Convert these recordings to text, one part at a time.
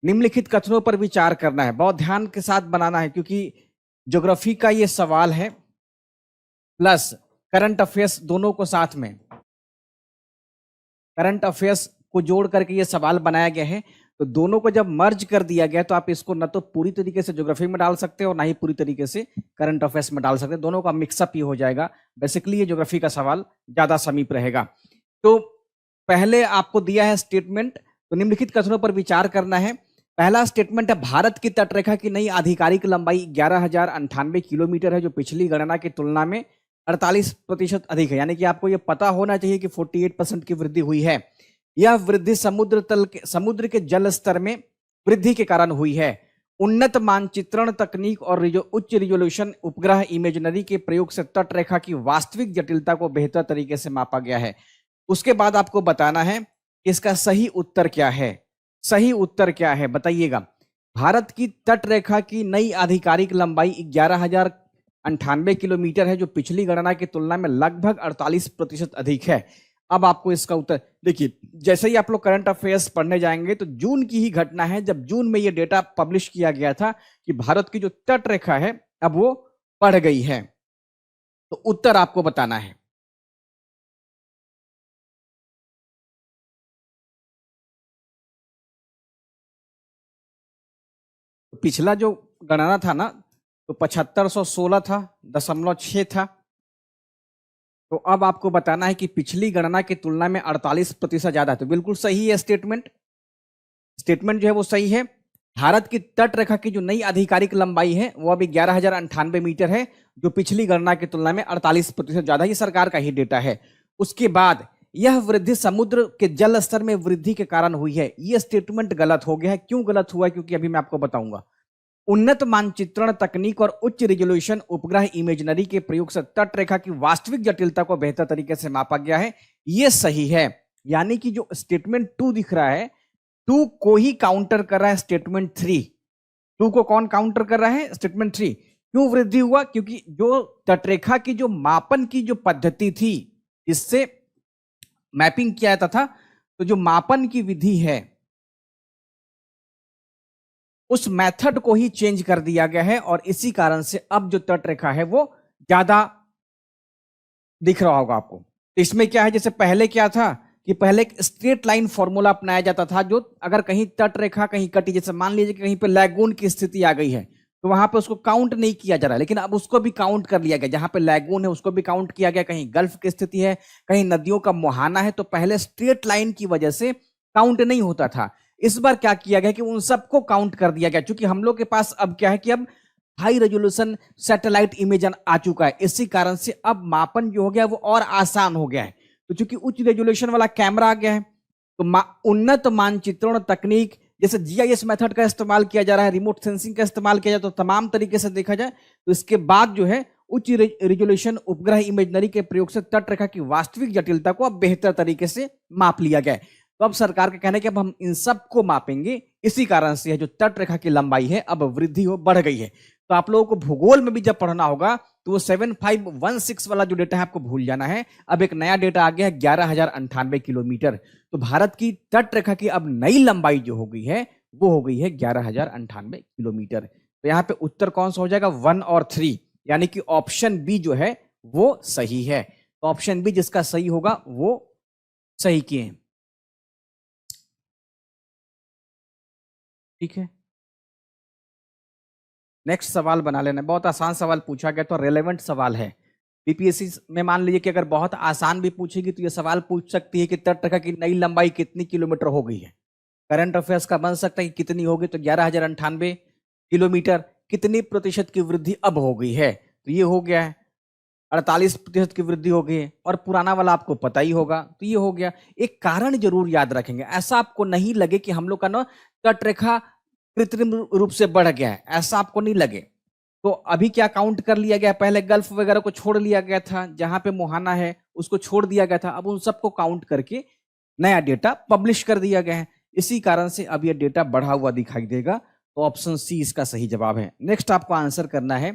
निम्नलिखित कथनों पर विचार करना है, बहुत ध्यान के साथ बनाना है क्योंकि ज्योग्राफी का ये सवाल है प्लस करंट अफेयर्स दोनों को साथ में, करंट अफेयर्स को जोड़ करके ये सवाल बनाया गया है। तो दोनों को जब मर्ज कर दिया गया तो आप इसको न तो पूरी तरीके से ज्योग्राफी में डाल सकते हो और ना ही पूरी तरीके से करंट अफेयर्स में डाल सकते हो, दोनों का मिक्सअप ही हो जाएगा। बेसिकली ये ज्योग्राफी का सवाल ज्यादा समीप रहेगा। तो पहले आपको दिया है स्टेटमेंट, तो निम्नलिखित कथनों पर विचार करना है। पहला स्टेटमेंट है, भारत की तटरेखा की नई आधिकारिक लंबाई 11,098 किलोमीटर है, जो पिछली गणना की तुलना में 48% अधिक है। यानी कि आपको यह पता होना चाहिए कि 48% की वृद्धि हुई है। यह वृद्धि समुद्र के जल स्तर में वृद्धि के कारण हुई है। उन्नत मानचित्रण तकनीक और उच्च रिजोल्यूशन उपग्रह इमेजनरी के प्रयोग से तटरेखा की वास्तविक जटिलता को बेहतर तरीके से मापा गया है। उसके बाद आपको बताना है कि इसका सही उत्तर क्या है। सही उत्तर क्या है बताइएगा। भारत की तटरेखा की नई आधिकारिक लंबाई 11,098 किलोमीटर है, जो पिछली गणना की तुलना में लगभग 48% अधिक है। अब आपको इसका उत्तर देखिए, जैसे ही आप लोग करंट अफेयर्स पढ़ने जाएंगे तो जून की ही घटना है, जब जून में यह डेटा पब्लिश किया गया था कि भारत की जो तटरेखा है अब वो बढ़ गई है। तो उत्तर आपको बताना है। पिछला जो गणना था ना, तो 7516 था, 0.6 था। तो अब आपको बताना है कि पिछली गणना की तुलना में 48% ज्यादा है। तो बिल्कुल सही है स्टेटमेंट, स्टेटमेंट जो है वो सही है। भारत की तटरेखा की जो नई आधिकारिक लंबाई है वो अभी 11,098 मीटर है, जो पिछली गणना की तुलना में 48% ज्यादा। ये सरकार का ही डेटा है। उसके बाद यह वृद्धि समुद्र के जल स्तर में वृद्धि के कारण हुई है। यह स्टेटमेंट गलत हो गया है। क्यों गलत हुआ है? क्योंकि अभी मैं आपको बताऊंगा। उन्नत मानचित्रण तकनीक और उच्च रिजोल्यूशन उपग्रह इमेजनरी के प्रयोग से तटरेखा की वास्तविक जटिलता को बेहतर तरीके से मापा गया है। यह सही है। यानी कि जो स्टेटमेंट 2 दिख रहा है, 2 को ही काउंटर कर रहा है स्टेटमेंट 3। 2 को कौन काउंटर कर रहा है? स्टेटमेंट 3। क्यों वृद्धि हुआ? क्योंकि जो तटरेखा की जो मापन की जो पद्धति थी, इससे मैपिंग किया जाता था, तो जो मापन की विधि है उस मेथड को ही चेंज कर दिया गया है, और इसी कारण से अब जो तटरेखा है वो ज्यादा दिख रहा होगा आपको। तो इसमें क्या है, जैसे पहले क्या था कि पहले एक स्ट्रेट लाइन फॉर्मूला अपनाया जाता था, जो अगर कहीं तटरेखा कहीं कटी, जैसे मान लीजिए कि कहीं पे लैगून की स्थिति आ गई है, तो वहां पे उसको काउंट नहीं किया जा रहा है, लेकिन अब उसको भी काउंट कर लिया गया। जहां पे लैगून है उसको भी काउंट किया गया। कहीं गल्फ की स्थिति है, कहीं नदियों का मुहाना है, तो पहले स्ट्रेट लाइन की वजह से काउंट नहीं होता था। इस बार क्या किया गया कि उन सबको काउंट कर दिया गया, क्योंकि हम लोग के पास अब क्या है कि अब हाई रेजोल्यूशन सैटेलाइट इमेज आ चुका है। इसी कारण से अब मापन जो हो गया वो और आसान हो गया है। तो चूंकि उच्च रेजोल्यूशन वाला कैमरा आ गया है, तो उन्नत मानचित्रण तकनीक, जैसे जीआईएस मेथड का इस्तेमाल किया जा रहा है, रिमोट सेंसिंग का इस्तेमाल किया जाता है, तो तमाम तरीके से देखा जाए तो इसके बाद जो है उच्च रेजोल्यूशन उपग्रह इमेजनरी के प्रयोग से तटरेखा की वास्तविक जटिलता को अब बेहतर तरीके से माप लिया गया है। तो अब सरकार का कहना है कि अब हम इन सब को मापेंगे। इसी कारण से जो तटरेखा की लंबाई है अब वृद्धि हो बढ़ गई है। तो आप लोगों को भूगोल में भी जब पढ़ना होगा तो वो 7516 वाला जो डेटा है आपको भूल जाना है। अब एक नया डेटा आ गया है 11,098 किलोमीटर। तो भारत की तटरेखा की अब नई लंबाई जो हो गई है वो हो गई है 11,098 किलोमीटर। तो यहाँ पे उत्तर कौन सा हो जाएगा? 1 और 3, यानी कि ऑप्शन बी जो है वो सही है। तो ऑप्शन बी जिसका सही होगा वो सही किए। ठीक है, नेक्स्ट सवाल बना लेना। बहुत आसान सवाल पूछा गया, तो रेलेवेंट सवाल है। बीपीएससी में मान लीजिए कि अगर बहुत आसान भी पूछेगी तो ये सवाल पूछ सकती है कि तटरेखा की नई लंबाई कितनी किलोमीटर हो गई है। करंट अफेयर्स का बन सकता है कि कितनी होगी, तो 11,098 किलोमीटर, कितनी प्रतिशत की वृद्धि अब हो गई है? तो ये हो गया है 48% की वृद्धि हो गई है। और पुराना वाला आपको पता ही होगा, तो ये हो गया। एक कारण जरूर याद रखेंगे, ऐसा आपको नहीं लगे कि हम लोग का ना तटरेखा कृत्रिम रूप से बढ़ गया है, ऐसा आपको नहीं लगे। तो अभी क्या काउंट कर लिया गया? पहले गल्फ वगैरह को छोड़ लिया गया था, जहां पे मुहाना है उसको छोड़ दिया गया था। अब उन सबको काउंट करके नया डेटा पब्लिश कर दिया गया है। इसी कारण से अब यह डेटा बढ़ा हुआ दिखाई देगा। तो ऑप्शन सी इसका सही जवाब है। नेक्स्ट आपको आंसर करना है,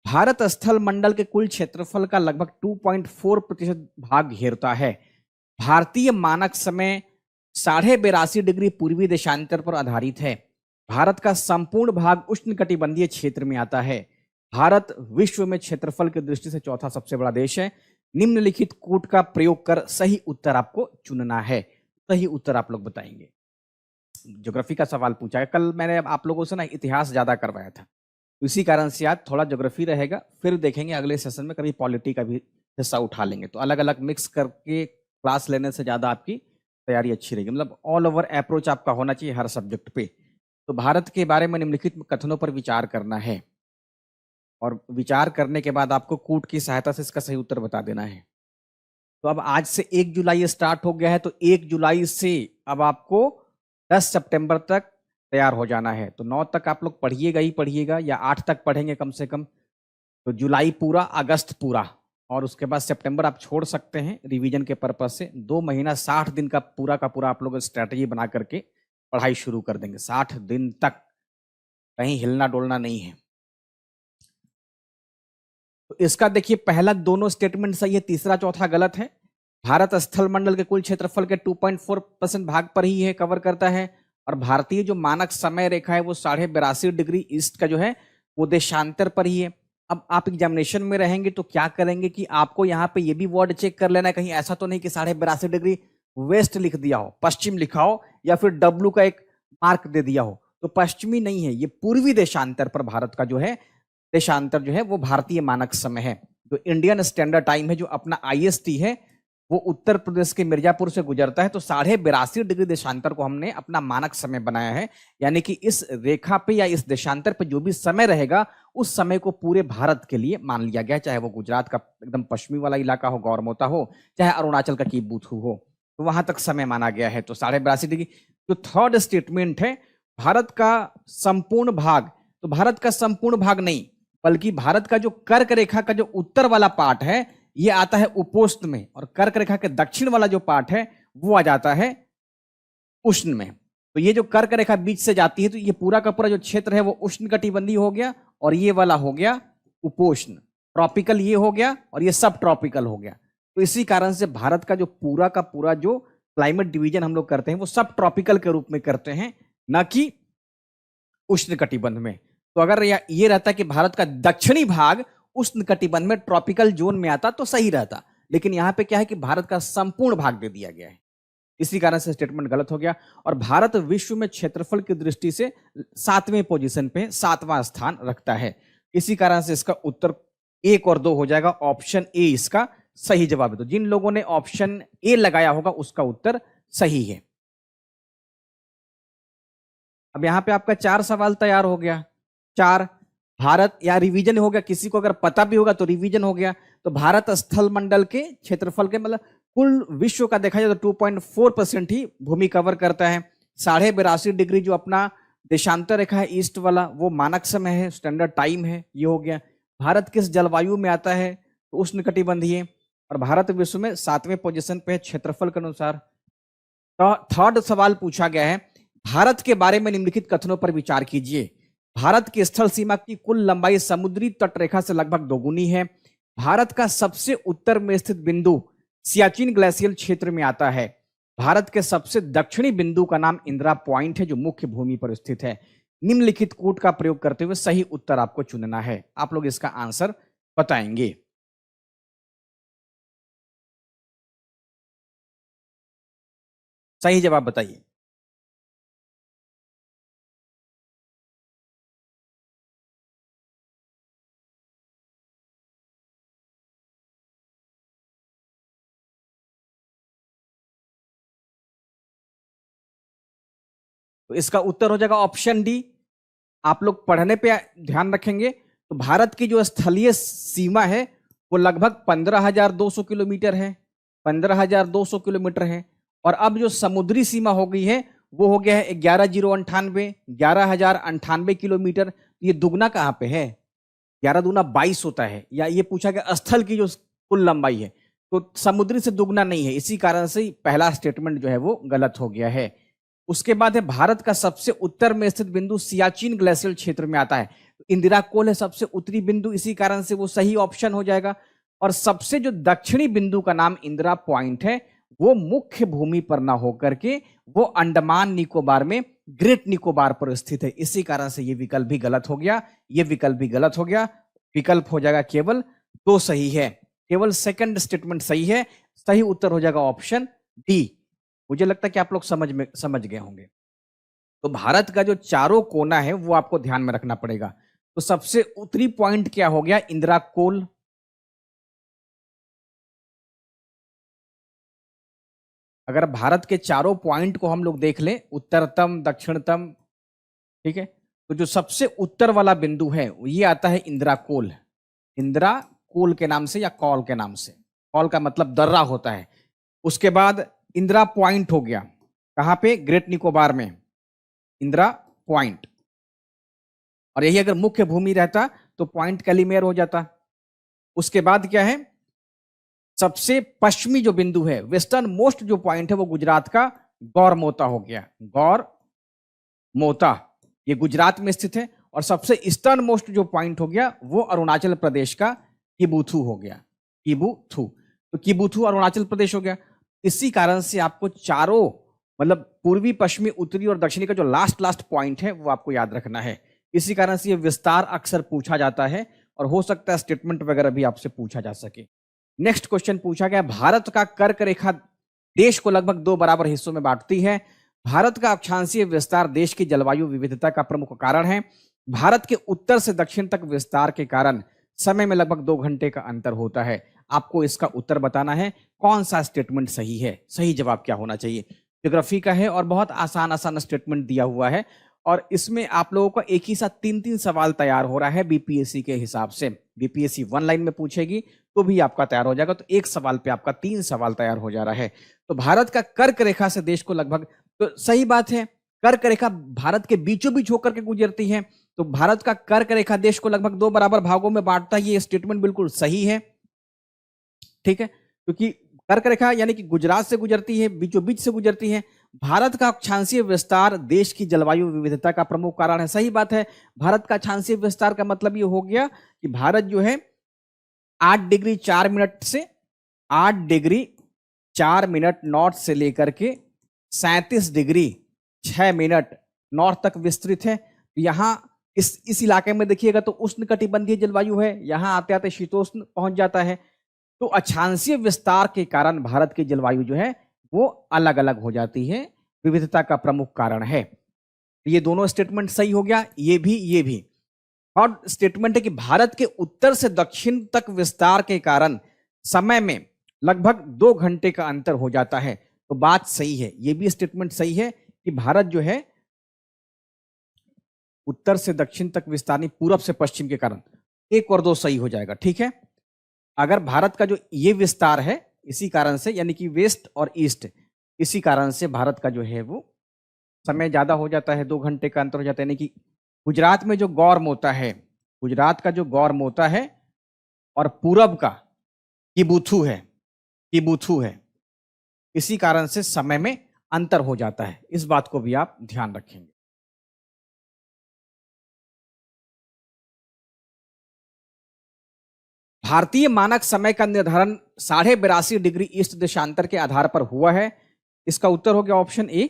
भारत स्थल मंडल के कुल क्षेत्रफल का लगभग 2.4% भाग घेरता है। भारतीय मानक समय 82.5 डिग्री पूर्वी देशांतर पर आधारित है। भारत का संपूर्ण भाग उष्णकटिबंधीय क्षेत्र में आता है। भारत विश्व में क्षेत्रफल की दृष्टि से चौथा सबसे बड़ा देश है। निम्नलिखित कूट का प्रयोग कर सही उत्तर आपको चुनना है। सही उत्तर आप लोग बताएंगे। ज्योग्राफी का सवाल पूछा है। कल मैंने आप लोगों से ना इतिहास ज्यादा करवाया था, इसी कारण से आज थोड़ा ज्योग्राफी रहेगा। फिर देखेंगे अगले सेशन में कभी पॉलिटी का भी हिस्सा उठा लेंगे। तो अलग अलग मिक्स करके क्लास लेने से ज्यादा आपकी तैयारी अच्छी रहेगी। मतलब ऑल ओवर अप्रोच आपका होना चाहिए हर सब्जेक्ट पे। तो भारत के बारे में निम्नलिखित कथनों पर विचार करना है और विचार करने के बाद आपको कूट की सहायता से इसका सही उत्तर बता देना है। तो अब आज से 1 जुलाई स्टार्ट हो गया है, तो 1 जुलाई से अब आपको 10 सितंबर तक तैयार हो जाना है। तो 9 तक आप लोग पढ़िएगा ही पढ़िएगा, या 8 तक पढ़ेंगे कम से कम। तो जुलाई पूरा, अगस्त पूरा, और उसके बाद सितंबर आप छोड़ सकते हैं रिवीजन के पर्पज से। 2 महीना 60 दिन का पूरा आप लोग स्ट्रैटेजी बना करके पढ़ाई शुरू कर देंगे। 60 दिन तक कहीं हिलना डोलना नहीं है। तो इसका देखिए पहला दोनों स्टेटमेंट सही है, तीसरा चौथा गलत है। भारत स्थल मंडल के कुल क्षेत्रफल के 2.4% भाग पर ही है कवर करता है, और भारतीय जो मानक समय रेखा है वो 82.5 डिग्री ईस्ट का जो है वो देशांतर पर ही है। अब आप एग्जामिनेशन में रहेंगे तो क्या करेंगे कि आपको यहाँ पे ये भी वर्ड चेक कर लेना है, कहीं ऐसा तो नहीं कि 82.5 डिग्री वेस्ट लिख दिया हो, पश्चिम लिखा हो, या फिर डब्लू का एक मार्क दे दिया हो। तो पश्चिमी नहीं है, ये पूर्वी देशांतर पर भारत का जो है देशांतर जो है वो भारतीय मानक समय है। जो इंडियन स्टैंडर्ड टाइम है, जो अपना IST है, वो उत्तर प्रदेश के मिर्जापुर से गुजरता है। तो 82.5 डिग्री देशांतर को हमने अपना मानक समय बनाया है। यानी कि इस रेखा पे या इस देशांतर पे जो भी समय रहेगा उस समय को पूरे भारत के लिए मान लिया गया, चाहे वो गुजरात का एकदम पश्चिमी वाला इलाका हो, गौरमोता हो, चाहे अरुणाचल का कीबुथु हो, तो वहां तक समय माना गया है। तो 82.5 डिग्री। जो थर्ड स्टेटमेंट है, भारत का संपूर्ण भाग, तो भारत का संपूर्ण भाग नहीं, बल्कि भारत का जो कर्क रेखा का जो उत्तर वाला पार्ट है ये आता है उपोष्ण में, और कर्क रेखा के दक्षिण वाला जो पार्ट है वो आ जाता है उष्ण में। तो ये जो कर्क रेखा बीच से जाती है, तो ये पूरा का पूरा जो क्षेत्र है वो उष्णकटिबंधीय हो गया, और ये वाला हो गया उपोष्ण। ट्रॉपिकल ये हो गया, और ये सब ट्रॉपिकल हो गया। तो इसी कारण से भारत का जो पूरा का पूरा जो क्लाइमेट डिवीजन हम लोग करते हैं वो सब ट्रॉपिकल के रूप में करते हैं, न कि उष्णकटिबंध में। तो अगर ये रहता कि भारत का दक्षिणी भाग उष्णकटिबंध में ट्रॉपिकल जोन में आता तो सही रहता, लेकिन यहां पे क्या है कि भारत का संपूर्ण भाग दे दिया गया है, इसी कारण से स्टेटमेंट गलत हो गया। और भारत विश्व में क्षेत्रफल की दृष्टि से 7वें पोजीशन पे 7वां स्थान रखता है। इसी कारण से इसका उत्तर 1 और 2 हो जाएगा। ऑप्शन ए इसका सही जवाब है। तो जिन लोगों ने ऑप्शन ए लगाया होगा उसका उत्तर सही है। अब यहां पे आपका 4 सवाल तैयार हो गया। 4 भारत, या रिवीजन हो गया, किसी को अगर पता भी होगा तो रिवीजन हो गया। तो भारत स्थल मंडल के क्षेत्रफल के मतलब कुल विश्व का देखा जाए तो 2.4% ही भूमि कवर करता है। 82.5 डिग्री जो अपना देशांतर रेखा है ईस्ट वाला, वो मानक समय है, स्टैंडर्ड टाइम है, ये हो गया। भारत किस जलवायु में आता है, तो उष्णकटिबंधीय, और भारत विश्व में 7वें पोजीशन पे है क्षेत्रफल के अनुसार। तो थर्ड सवाल पूछा गया है, भारत के बारे में निम्नलिखित कथनों पर विचार कीजिए। भारत की स्थल सीमा की कुल लंबाई समुद्री तट रेखा से लगभग दोगुनी है। भारत का सबसे उत्तर में स्थित बिंदु सियाचिन ग्लेशियल क्षेत्र में आता है। भारत के सबसे दक्षिणी बिंदु का नाम इंदिरा पॉइंट है, जो मुख्य भूमि पर स्थित है। निम्नलिखित कूट का प्रयोग करते हुए सही उत्तर आपको चुनना है। आप लोग इसका आंसर बताएंगे। सही जवाब बताइए। तो इसका उत्तर हो जाएगा ऑप्शन डी। आप लोग पढ़ने पे ध्यान रखेंगे तो भारत की जो स्थलीय सीमा है वो लगभग 15,200 किलोमीटर है, 15,200 किलोमीटर है। और अब जो समुद्री सीमा हो गई है वो हो गया है 11,098 किलोमीटर। ये दुगना कहाँ पे है? 11 दूना 22 होता है। या ये पूछा गया स्थल की जो कुल लंबाई है, तो समुद्री से दुगना नहीं है, इसी कारण से पहला स्टेटमेंट जो है वो गलत हो गया है। उसके बाद है भारत का सबसे उत्तर में स्थित बिंदु सियाचिन ग्लेशियल क्षेत्र में आता है। इंदिरा कोल है सबसे उत्तरी बिंदु, इसी कारण से वो सही ऑप्शन हो जाएगा। और सबसे जो दक्षिणी बिंदु का नाम इंदिरा पॉइंट है वो मुख्य भूमि पर ना होकर के वो अंडमान निकोबार में ग्रेट निकोबार पर स्थित है। इसी कारण से ये विकल्प भी गलत हो गया, ये विकल्प भी गलत हो गया। विकल्प हो जाएगा केवल 2 सही है, केवल सेकंड स्टेटमेंट सही है। सही उत्तर हो जाएगा ऑप्शन डी। मुझे लगता है कि आप लोग समझ गए होंगे। तो भारत का जो चारों कोना है वो आपको ध्यान में रखना पड़ेगा। तो सबसे उत्तरी पॉइंट क्या हो गया? इंदिरा कोल। अगर भारत के चारों पॉइंट को हम लोग देख लें, उत्तरतम, दक्षिणतम, ठीक है, तो जो सबसे उत्तर वाला बिंदु है ये आता है इंदिरा कोल। इंदिरा कोल के नाम से या कॉल के नाम से। कॉल का मतलब दर्रा होता है। उसके बाद इंदिरा पॉइंट हो गया, कहां पे? ग्रेट निकोबार में इंदिरा पॉइंट। और यही अगर मुख्य भूमि रहता तो पॉइंट कैलीमेर हो जाता। उसके बाद क्या है? सबसे पश्चिमी जो बिंदु है, वेस्टर्न मोस्ट जो पॉइंट है वो गुजरात का गौर मोता हो गया। गौर मोता ये गुजरात में स्थित है। और सबसे ईस्टर्न मोस्ट जो पॉइंट हो गया वो अरुणाचल प्रदेश का किबुथु हो गया। किबुथु, तो किबुथु अरुणाचल प्रदेश हो गया। इसी कारण से आपको चारों मतलब पूर्वी, पश्चिमी, उत्तरी और दक्षिणी का जो लास्ट पॉइंट है वो आपको याद रखना है। इसी कारण से ये विस्तार अक्सर पूछा जाता है और हो सकता है स्टेटमेंट वगैरह भी आपसे पूछा जा सके। नेक्स्ट क्वेश्चन पूछा गया, भारत का कर्क रेखा देश को लगभग 2 बराबर हिस्सों में बांटती है। भारत का अक्षांशीय विस्तार देश की जलवायु विविधता का प्रमुख कारण है। भारत के उत्तर से दक्षिण तक विस्तार के कारण समय में लगभग 2 घंटे का अंतर होता है। आपको इसका उत्तर बताना है, कौन सा स्टेटमेंट सही है। सही जवाब क्या होना चाहिए? ज्योग्राफी का है और बहुत आसान स्टेटमेंट दिया हुआ है। और इसमें आप लोगों का एक ही साथ 3-3 सवाल तैयार हो रहा है बीपीएससी के हिसाब से। बीपीएससी 1 लाइन में पूछेगी तो भी आपका तैयार हो जाएगा, तो एक सवाल पे आपका 3 सवाल तैयार हो जा रहा है। तो भारत का कर्क रेखा से देश को लगभग, तो सही बात है, कर्क रेखा भारत के बीचों बीच होकर के गुजरती है। तो भारत का कर्क रेखा देश को लगभग 2 बराबर भागों में बांटता है। ये स्टेटमेंट बिल्कुल सही है, ठीक है, क्योंकि कर्क रेखा यानी कि गुजरात से गुजरती है, बीचों बीच से गुजरती है। भारत का अक्षांशीय विस्तार देश की जलवायु विविधता का प्रमुख कारण है। सही बात है। भारत का अक्षांशीय विस्तार का मतलब ये हो गया कि भारत जो है 8 डिग्री 4 मिनट से 8 डिग्री 4 मिनट नॉर्थ से लेकर के 37 डिग्री 6 मिनट नॉर्थ तक विस्तृत है। यहां इस इलाके में देखिएगा तो उष्णकटिबंधीय जलवायु है, यहां आते आते शीतोष्ण पहुंच जाता है। तो अक्षांशीय विस्तार के कारण भारत की जलवायु जो है वो अलग अलग हो जाती है, विविधता का प्रमुख कारण है। ये दोनों स्टेटमेंट सही हो गया, ये भी। और स्टेटमेंट है कि भारत के उत्तर से दक्षिण तक विस्तार के कारण समय में लगभग 2 घंटे का अंतर हो जाता है। तो बात सही है, ये भी स्टेटमेंट सही है कि भारत जो है उत्तर से दक्षिण तक विस्तार नहीं, पूरब से पश्चिम के कारण। 1 और 2 सही हो जाएगा, ठीक है। अगर भारत का जो ये विस्तार है इसी कारण से, यानी कि वेस्ट और ईस्ट, इसी कारण से भारत का जो है वो समय ज्यादा हो जाता है, 2 घंटे का अंतर हो जाता है। यानी कि गुजरात में जो गौर मोता है, गुजरात का जो गौर मोता है और पूरब का किबुथु है, इसी कारण से समय में अंतर हो जाता है। इस बात को भी आप ध्यान रखेंगे। भारतीय मानक समय का निर्धारण 82.5 डिग्री ईस्ट देशांतर के आधार पर हुआ है। इसका उत्तर हो गया ऑप्शन ए,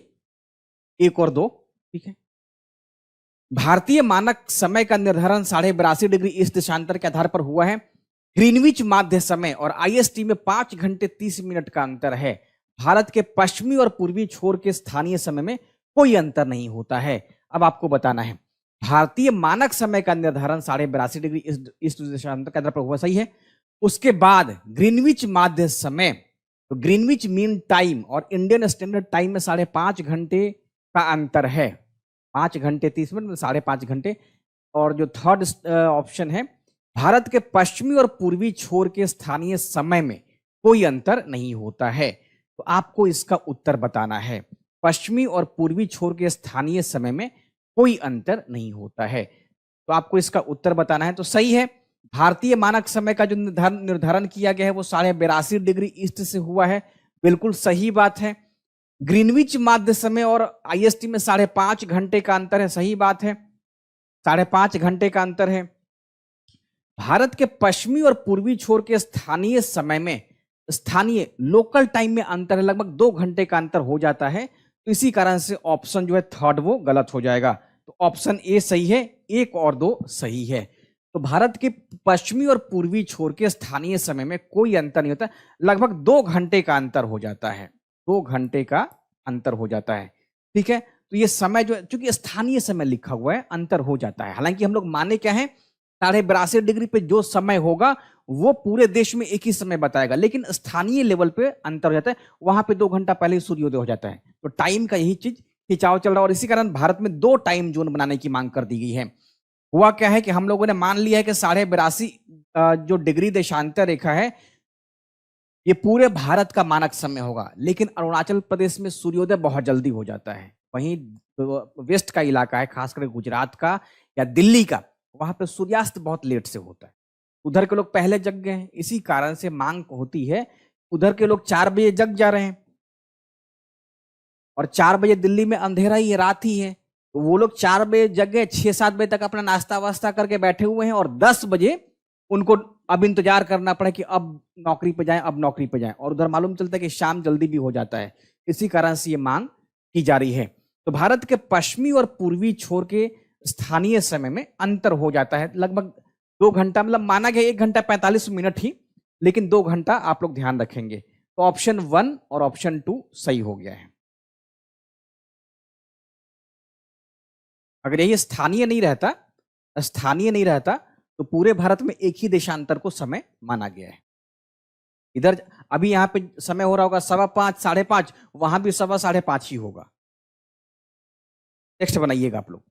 1 और 2, ठीक है। भारतीय मानक समय का निर्धारण 82.5 डिग्री ईस्ट देशांतर के आधार पर हुआ है। ग्रीनविच माध्य समय और आईएसटी में 5 घंटे 30 मिनट का अंतर है। भारत के पश्चिमी और पूर्वी छोर के स्थानीय समय में कोई अंतर नहीं होता है। अब आपको बताना है, भारतीय मानक समय का निर्धारण 82.5 डिग्री ईस्ट देशांतर के आधार पर हुआ, सही है। उसके बाद ग्रीनविच माध्य समय, तो ग्रीनविच मीन टाइम और इंडियन स्टैंडर्ड टाइम में 5.5 घंटे का अंतर है। 5 घंटे 30 मिनट में 5.5 घंटे। और जो थर्ड ऑप्शन है, भारत के पश्चिमी और पूर्वी छोर के स्थानीय समय में कोई अंतर नहीं होता है। तो आपको इसका उत्तर बताना है, पश्चिमी और पूर्वी छोर के स्थानीय समय में कोई अंतर नहीं होता है। तो आपको इसका उत्तर बताना है। तो सही है, भारतीय मानक समय का जो निर्धारण किया गया है वो 82.5 डिग्री ईस्ट से हुआ है, बिल्कुल सही बात है। ग्रीनविच माध्य समय और आईएसटी में 5.5 घंटे का अंतर है, सही बात है, 5.5 घंटे का अंतर है। भारत के पश्चिमी और पूर्वी छोर के स्थानीय समय में स्थानीय लोकल टाइम में अंतर है, लगभग 2 घंटे का अंतर हो जाता है। तो इसी कारण से ऑप्शन जो है थर्ड वो गलत हो जाएगा। तो ऑप्शन ए सही है, 1 और 2 सही है। तो भारत के पश्चिमी और पूर्वी छोर के स्थानीय समय में कोई अंतर नहीं होता, लगभग 2 घंटे का अंतर हो जाता है। 2 घंटे का अंतर हो जाता है, ठीक है। तो ये समय जो है, चूंकि स्थानीय समय लिखा हुआ है, अंतर हो जाता है। हालांकि हम लोग माने क्या है, 82.5 डिग्री पे जो समय होगा वो पूरे देश में एक ही समय बताएगा, लेकिन स्थानीय लेवल पे अंतर हो जाता है। वहां पे 2 घंटा पहले सूर्योदय हो जाता है। तो टाइम का यही चीज खिंचाव चल रहा है, और इसी कारण भारत में 2 टाइम जोन बनाने की मांग कर दी गई है। हुआ क्या है कि हम लोगों ने मान लिया है कि 82.5 जो डिग्री देशांतर रेखा है, ये पूरे भारत का मानक समय होगा, लेकिन अरुणाचल प्रदेश में सूर्योदय बहुत जल्दी हो जाता है। वहीं वेस्ट का इलाका है, खासकर गुजरात का या दिल्ली का, वहां पे सूर्यास्त बहुत लेट से होता है। उधर के लोग पहले जग गए हैं, इसी कारण से मांग होती है। उधर के लोग 4 बजे जग जा रहे हैं, और 4 बजे दिल्ली में अंधेरा ही है, रात ही है। तो वो लोग 4 बजे जग गए, 6-7 बजे तक अपना नाश्ता वास्ता करके बैठे हुए हैं, और 10 बजे उनको अब इंतजार करना पड़ा कि अब नौकरी पे जाएं, अब नौकरी पे जाएं। और उधर मालूम चलता है कि शाम जल्दी भी हो जाता है। इसी कारण से ये मांग की जा रही है। तो भारत के पश्चिमी और पूर्वी छोर के स्थानीय समय में अंतर हो जाता है, लगभग 2 घंटा, मतलब माना गया 1 घंटा 45 मिनट ही, लेकिन 2 घंटा आप लोग ध्यान रखेंगे। तो ऑप्शन 1 और ऑप्शन 2 सही हो गया है। अगर यही स्थानीय नहीं रहता तो पूरे भारत में एक ही देशांतर को समय माना गया है। इधर अभी यहां पे समय हो रहा होगा 5:15, 5:30, वहां भी 5:15 ही होगा। टेक्स्ट बनाइएगा आप लोग।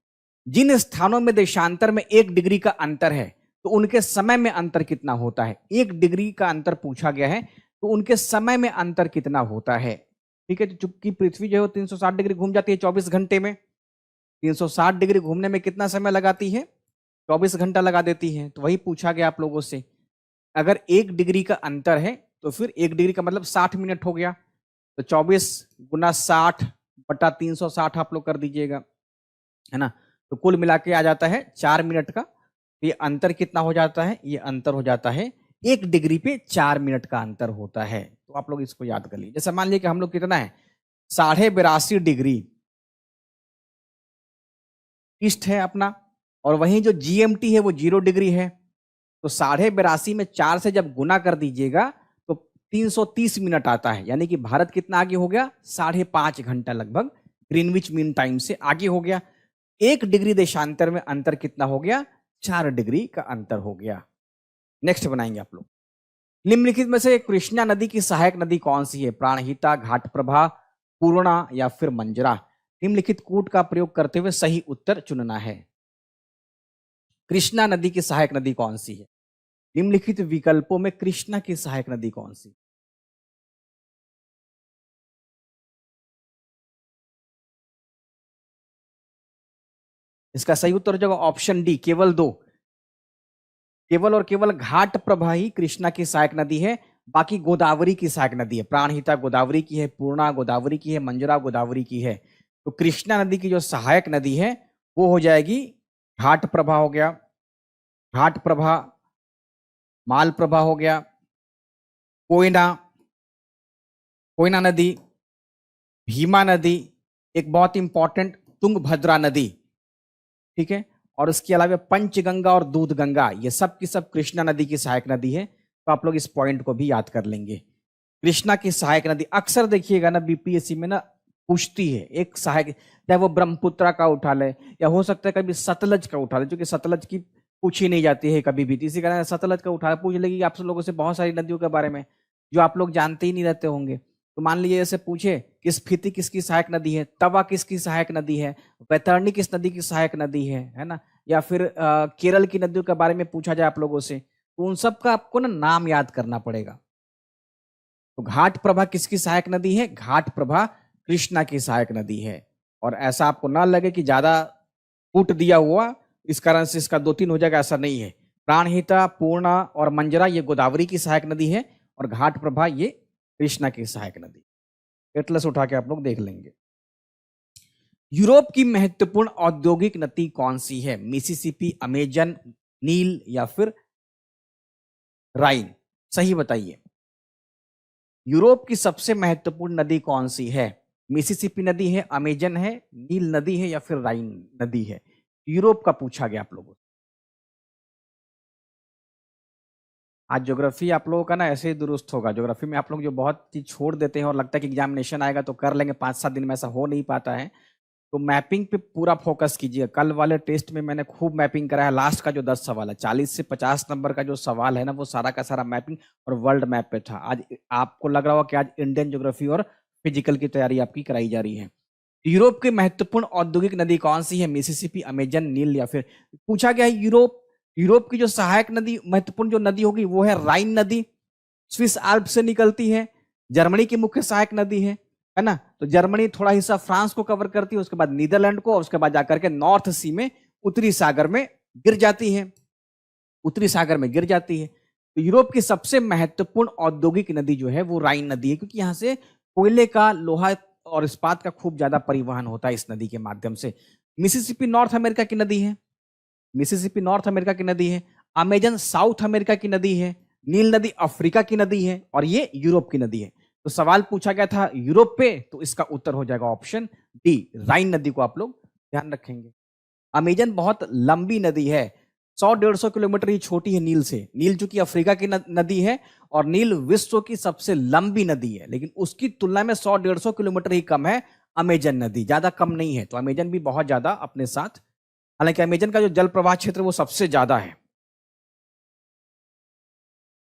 जिन स्थानों में देशांतर में 1 डिग्री का अंतर है, तो उनके समय में अंतर कितना होता है। 1 डिग्री का अंतर पूछा गया है, तो उनके समय में अंतर कितना होता है। ठीक है, तो चूंकि पृथ्वी जो है 360 डिग्री घूम जाती है 24 घंटे में, 360 डिग्री घूमने में कितना समय लगाती है, 24 घंटा लगा देती है। तो वही पूछा गया आप लोगों से। अगर 1 डिग्री का अंतर है, तो फिर 1 डिग्री का मतलब 60 मिनट हो गया। तो 24 गुना 60 बटा 360 आप लोग कर दीजिएगा, है ना। तो कुल मिला के आ जाता है 4 मिनट का। ये अंतर कितना हो जाता है, ये अंतर हो जाता है 1 डिग्री पे 4 मिनट का अंतर होता है। तो आप लोग इसको याद कर लीजिए। जैसे मान लीजिए कि हम लोग कितना है, 82.5 डिग्री ईस्ट है अपना, और वहीं जो जीएमटी है वो 0 डिग्री है। तो 82.5 में 4 से जब गुना कर दीजिएगा तो 330 मिनट आता है, यानी कि भारत कितना आगे हो गया, 5.5 घंटा लगभग ग्रीनविच मीन टाइम से आगे हो गया। 1 डिग्री देशांतर में अंतर कितना हो गया, 4 डिग्री का अंतर हो गया। नेक्स्ट बनाएंगे आप लोग। निम्नलिखित में से कृष्णा नदी की सहायक नदी कौन सी है, प्राणहिता, घाटप्रभा, पूर्णा या फिर मंजरा। निम्नलिखित कूट का प्रयोग करते हुए सही उत्तर चुनना है। कृष्णा नदी की सहायक नदी कौन सी है, निम्नलिखित विकल्पों में कृष्णा की सहायक नदी कौन सी। इसका सही उत्तर हो जाएगा ऑप्शन डी, केवल 2। केवल और केवल घाट प्रभा ही कृष्णा की सहायक नदी है, बाकी गोदावरी की सहायक नदी है। प्राणहिता गोदावरी की है, पूर्णा गोदावरी की है, मंजरा गोदावरी की है। तो कृष्णा नदी की जो सहायक नदी है वो हो जाएगी घाट प्रभा हो गया, घाट प्रभा, माल प्रभा हो गया, कोयना, कोयना नदी, भीमा नदी, एक बहुत इंपॉर्टेंट तुंगभद्रा नदी, ठीक है। और उसके अलावा पंचगंगा और दूध गंगा, ये सब की सब कृष्णा नदी की सहायक नदी है। तो आप लोग इस पॉइंट को भी याद कर लेंगे। कृष्णा की सहायक नदी अक्सर देखिएगा ना बीपीएससी में ना पूछती है एक सहायक, चाहे वो ब्रह्मपुत्रा का उठा ले या हो सकता है कभी सतलज का उठा ले, क्योंकि सतलज की पूछी नहीं जाती है कभी भी। इसी कारण सतलज का उठा पूछ लेगी आप सब लोगों से बहुत सारी नदियों के बारे में जो आप लोग जानते ही नहीं रहते होंगे। तो मान लीजिए ऐसे पूछे कि स्फीति किसकी सहायक नदी है, तवा किसकी सहायक नदी है, वैतरणी किस नदी की सहायक नदी है ना, या फिर केरल की नदियों के बारे में पूछा जाए आप लोगों से, तो उन सब का आपको ना नाम याद करना पड़ेगा। तो घाट प्रभा किसकी सहायक नदी है, घाट प्रभा कृष्णा की सहायक नदी है। और ऐसा आपको ना लगे कि ज्यादा कूट दिया हुआ इस कारण से इसका 2-3 हो जाएगा, ऐसा नहीं है। प्राणहिता, पूर्णा और मंजरा ये गोदावरी की सहायक नदी है, और घाट प्रभा ये कृष्णा की सहायक नदी। एटलस उठा के आप लोग देख लेंगे। यूरोप की महत्वपूर्ण औद्योगिक नदी कौन सी है, मिसिसिपी, अमेजन, नील या फिर राइन। सही बताइए। यूरोप की सबसे महत्वपूर्ण नदी कौन सी है? मिसिसिपी नदी है, अमेजन है, नील नदी है या फिर राइन नदी है? यूरोप का पूछा गया आप लोगों से। आज ज्योग्राफी आप लोगों का ना ऐसे ही दुरुस्त होगा। ज्योग्राफी में आप लोग जो बहुत चीज छोड़ देते हैं और लगता है कि एग्जामिनेशन आएगा तो कर लेंगे, 5-7 दिन में ऐसा हो नहीं पाता है। तो मैपिंग पे पूरा फोकस कीजिए। कल वाले टेस्ट में मैंने खूब मैपिंग कराया। लास्ट का जो 10 सवाल है, 40 से 50 नंबर का जो सवाल है ना, वो सारा का सारा मैपिंग और वर्ल्ड मैप पे था। आज आपको लग रहा होगा कि आज इंडियन ज्योग्राफी और फिजिकल की तैयारी आपकी कराई जा रही है। यूरोप की महत्वपूर्ण औद्योगिक नदी कौन सी है? मिसिसिपी, अमेजन, नील या फिर पूछा गया है यूरोप। यूरोप की जो सहायक नदी, महत्वपूर्ण जो नदी होगी वो है राइन नदी, स्विस आल्प से निकलती है। जर्मनी की मुख्य सहायक नदी है ना। तो जर्मनी थोड़ा हिस्सा फ्रांस को कवर करती है, उसके बाद नीदरलैंड को, और उसके बाद जाकर के नॉर्थ सी में उत्तरी सागर में गिर जाती है। उत्तरी सागर में गिर जाती है। तो यूरोप की सबसे महत्वपूर्ण औद्योगिक नदी जो है वो राइन नदी है, क्योंकि यहां से कोयले का, लोहा और इस्पात का खूब ज्यादा परिवहन होता है इस नदी के माध्यम से। मिसिसिपी नॉर्थ अमेरिका की नदी है। मिसिसिपी नॉर्थ अमेरिका की नदी है। अमेजन साउथ अमेरिका की नदी है। नील नदी अफ्रीका की नदी है और ये यूरोप की नदी है। तो सवाल पूछा गया था यूरोप पे, तो इसका उत्तर हो जाएगा ऑप्शन डी, राइन नदी को आप लोग ध्यान रखेंगे। अमेजन बहुत लंबी नदी है, 100-150 किलोमीटर ही छोटी है नील से। नील चूंकि अफ्रीका की नदी है और नील विश्व की सबसे लंबी नदी है, लेकिन उसकी तुलना में 100-150 किलोमीटर ही कम है अमेजन नदी, ज्यादा कम नहीं है। तो अमेजन भी बहुत ज्यादा अपने साथ, हालांकि अमेजन का जो जल प्रवाह क्षेत्र वो सबसे ज्यादा है।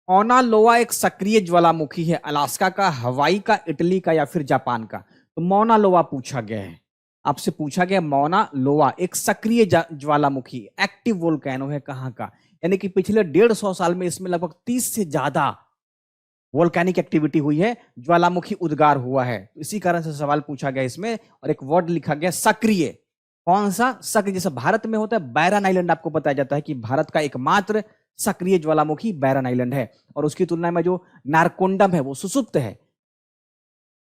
मौना लोआ एक सक्रिय ज्वालामुखी है, अलास्का का, हवाई का, इटली का या फिर जापान का? तो मौना लोआ पूछा गया है, आपसे पूछा गया मौना लोआ एक सक्रिय ज्वालामुखी, एक्टिव वोल्केनो है, कहां का? यानी कि पिछले 150 साल में इसमें लगभग 30 से ज्यादा वोल्केनिक एक्टिविटी हुई है, ज्वालामुखी उद्गार हुआ है। तो इसी कारण से सवाल पूछा गया इसमें, और एक वर्ड लिखा गया सक्रिय। कौन सा? सक्रिय। जैसे भारत में होता है बैरन आइलैंड, आपको बताया जाता है कि भारत का एकमात्र सक्रिय ज्वालामुखी बैरन आइलैंड है, और उसकी तुलना में जो नारकोंडम है वो सुसुप्त है।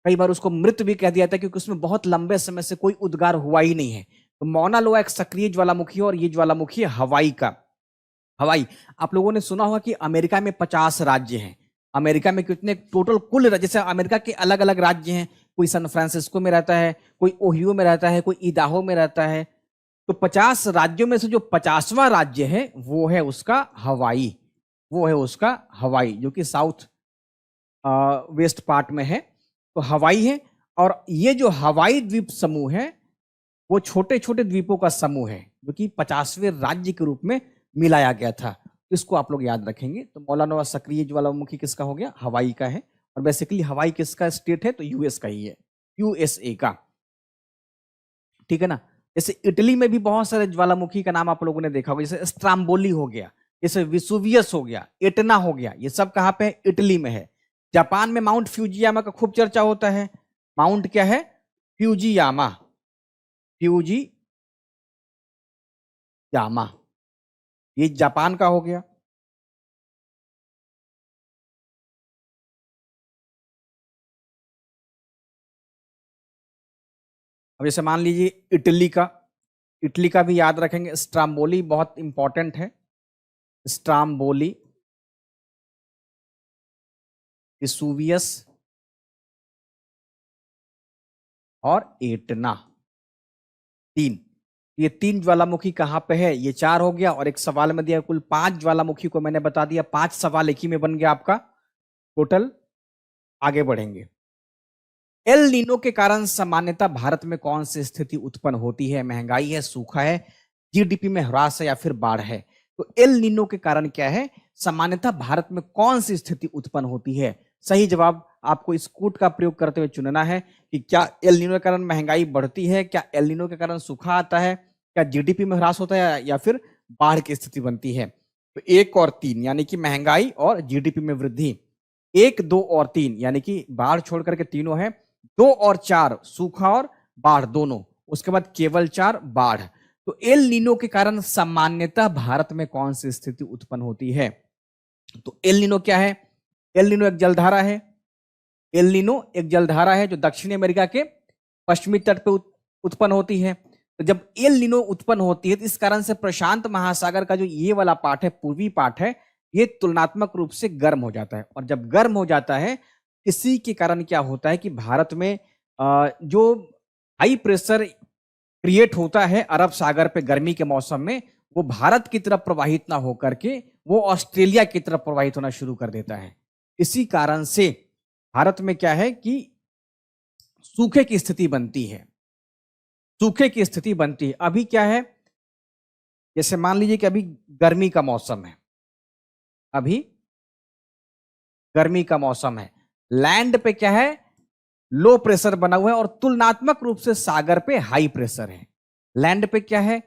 कई बार उसको मृत भी कह दिया जाता है क्योंकि उसमें बहुत लंबे समय से कोई उद्गार हुआ ही नहीं है। तो मौना लोआ एक सक्रिय ज्वालामुखी है और ये ज्वालामुखी है हवाई का। हवाई, आप लोगों ने सुना होगा कि अमेरिका में 50 राज्य हैं। अमेरिका में कितने टोटल कुल, जैसे अमेरिका के अलग अलग राज्य हैं, कोई सैन फ्रांसिस्को में रहता है, कोई ओहियो में रहता है, कोई इदाहो में रहता है। तो 50 राज्यों में से जो 50वां राज्य है वो है उसका हवाई। वो है उसका हवाई, जो कि साउथ वेस्ट पार्ट में है। तो हवाई है, और ये जो हवाई द्वीप समूह है वो छोटे छोटे द्वीपों का समूह है, जो कि 50वें राज्य के रूप में मिलाया गया था। इसको आप लोग याद रखेंगे। तो मौलाना सक्रिय ज्वालामुखी किसका हो गया? हवाई का है। और बेसिकली हवाई किसका स्टेट है? तो यूएस का ही है, यूएसए का। ठीक है ना। जैसे इटली में भी बहुत सारे ज्वालामुखी का नाम आप लोगों ने देखा होगा, जैसे स्ट्राम्बोली हो गया, जैसे विसुवियस हो गया, एटना हो गया, ये सब कहां पे है? इटली में है। जापान में माउंट फ्यूजियामा का खूब चर्चा होता है। माउंट क्या है? फ्यूजियामा। फ्यूजियामा, ये जापान का हो गया। अब जैसे मान लीजिए इटली का, इटली का भी याद रखेंगे, स्ट्राम्बोली बहुत इंपॉर्टेंट है। स्ट्राम्बोली, विसुवियस और एटना, तीन। ये तीन ज्वालामुखी कहां पे है? ये 4 हो गया, और एक सवाल में दिया कुल 5 ज्वालामुखी को मैंने बता दिया। 5 सवाल एक ही में बन गया आपका टोटल। आगे बढ़ेंगे। एल नीनो के कारण सामान्यतः भारत में कौन सी स्थिति उत्पन्न होती है? महंगाई है, सूखा है, जीडीपी में ह्रास है या फिर बाढ़ है? तो एल नीनो के कारण क्या है? सामान्यतः भारत में कौन सी स्थिति उत्पन्न होती है? सही जवाब आपको इस कूट का प्रयोग करते हुए चुनना है कि क्या एल नीनो के कारण महंगाई बढ़ती है, क्या एल नीनो के कारण सूखा आता है, क्या जीडीपी में ह्रास होता है या फिर बाढ़ की स्थिति बनती है? तो 1 और 3 यानी कि महंगाई और जीडीपी में वृद्धि। 1, 2 और 3 यानी कि बाढ़ छोड़ करके तीनों है। 2 और 4 सूखा और बाढ़ दोनों, उसके बाद केवल 4 बाढ़। तो एल नीनो के कारण सामान्यतः भारत में कौन सी स्थिति उत्पन्न होती है? तो एल नीनो क्या है? एल नीनो एक जलधारा है। एल नीनो एक जलधारा है जो दक्षिणी अमेरिका के पश्चिमी तट पर उत्पन्न होती है। तो जब एल नीनो उत्पन्न होती है तो इस कारण से प्रशांत महासागर का जो ये वाला पार्ट है, पूर्वी पार्ट है, ये तुलनात्मक रूप से गर्म हो जाता है, और जब गर्म हो जाता है इसी के कारण क्या होता है कि भारत में जो हाई प्रेशर क्रिएट होता है अरब सागर पे गर्मी के मौसम में, वो भारत की तरफ प्रवाहित ना होकर के वो ऑस्ट्रेलिया की तरफ प्रवाहित होना शुरू कर देता है। इसी कारण से भारत में क्या है कि सूखे की स्थिति बनती है। सूखे की स्थिति बनती है। अभी क्या है, जैसे मान लीजिए कि अभी गर्मी का मौसम है, अभी गर्मी का मौसम है, लैंड पे क्या है, लो प्रेशर बना हुआ है और तुलनात्मक रूप से सागर पे हाई प्रेशर है। लैंड पे क्या है,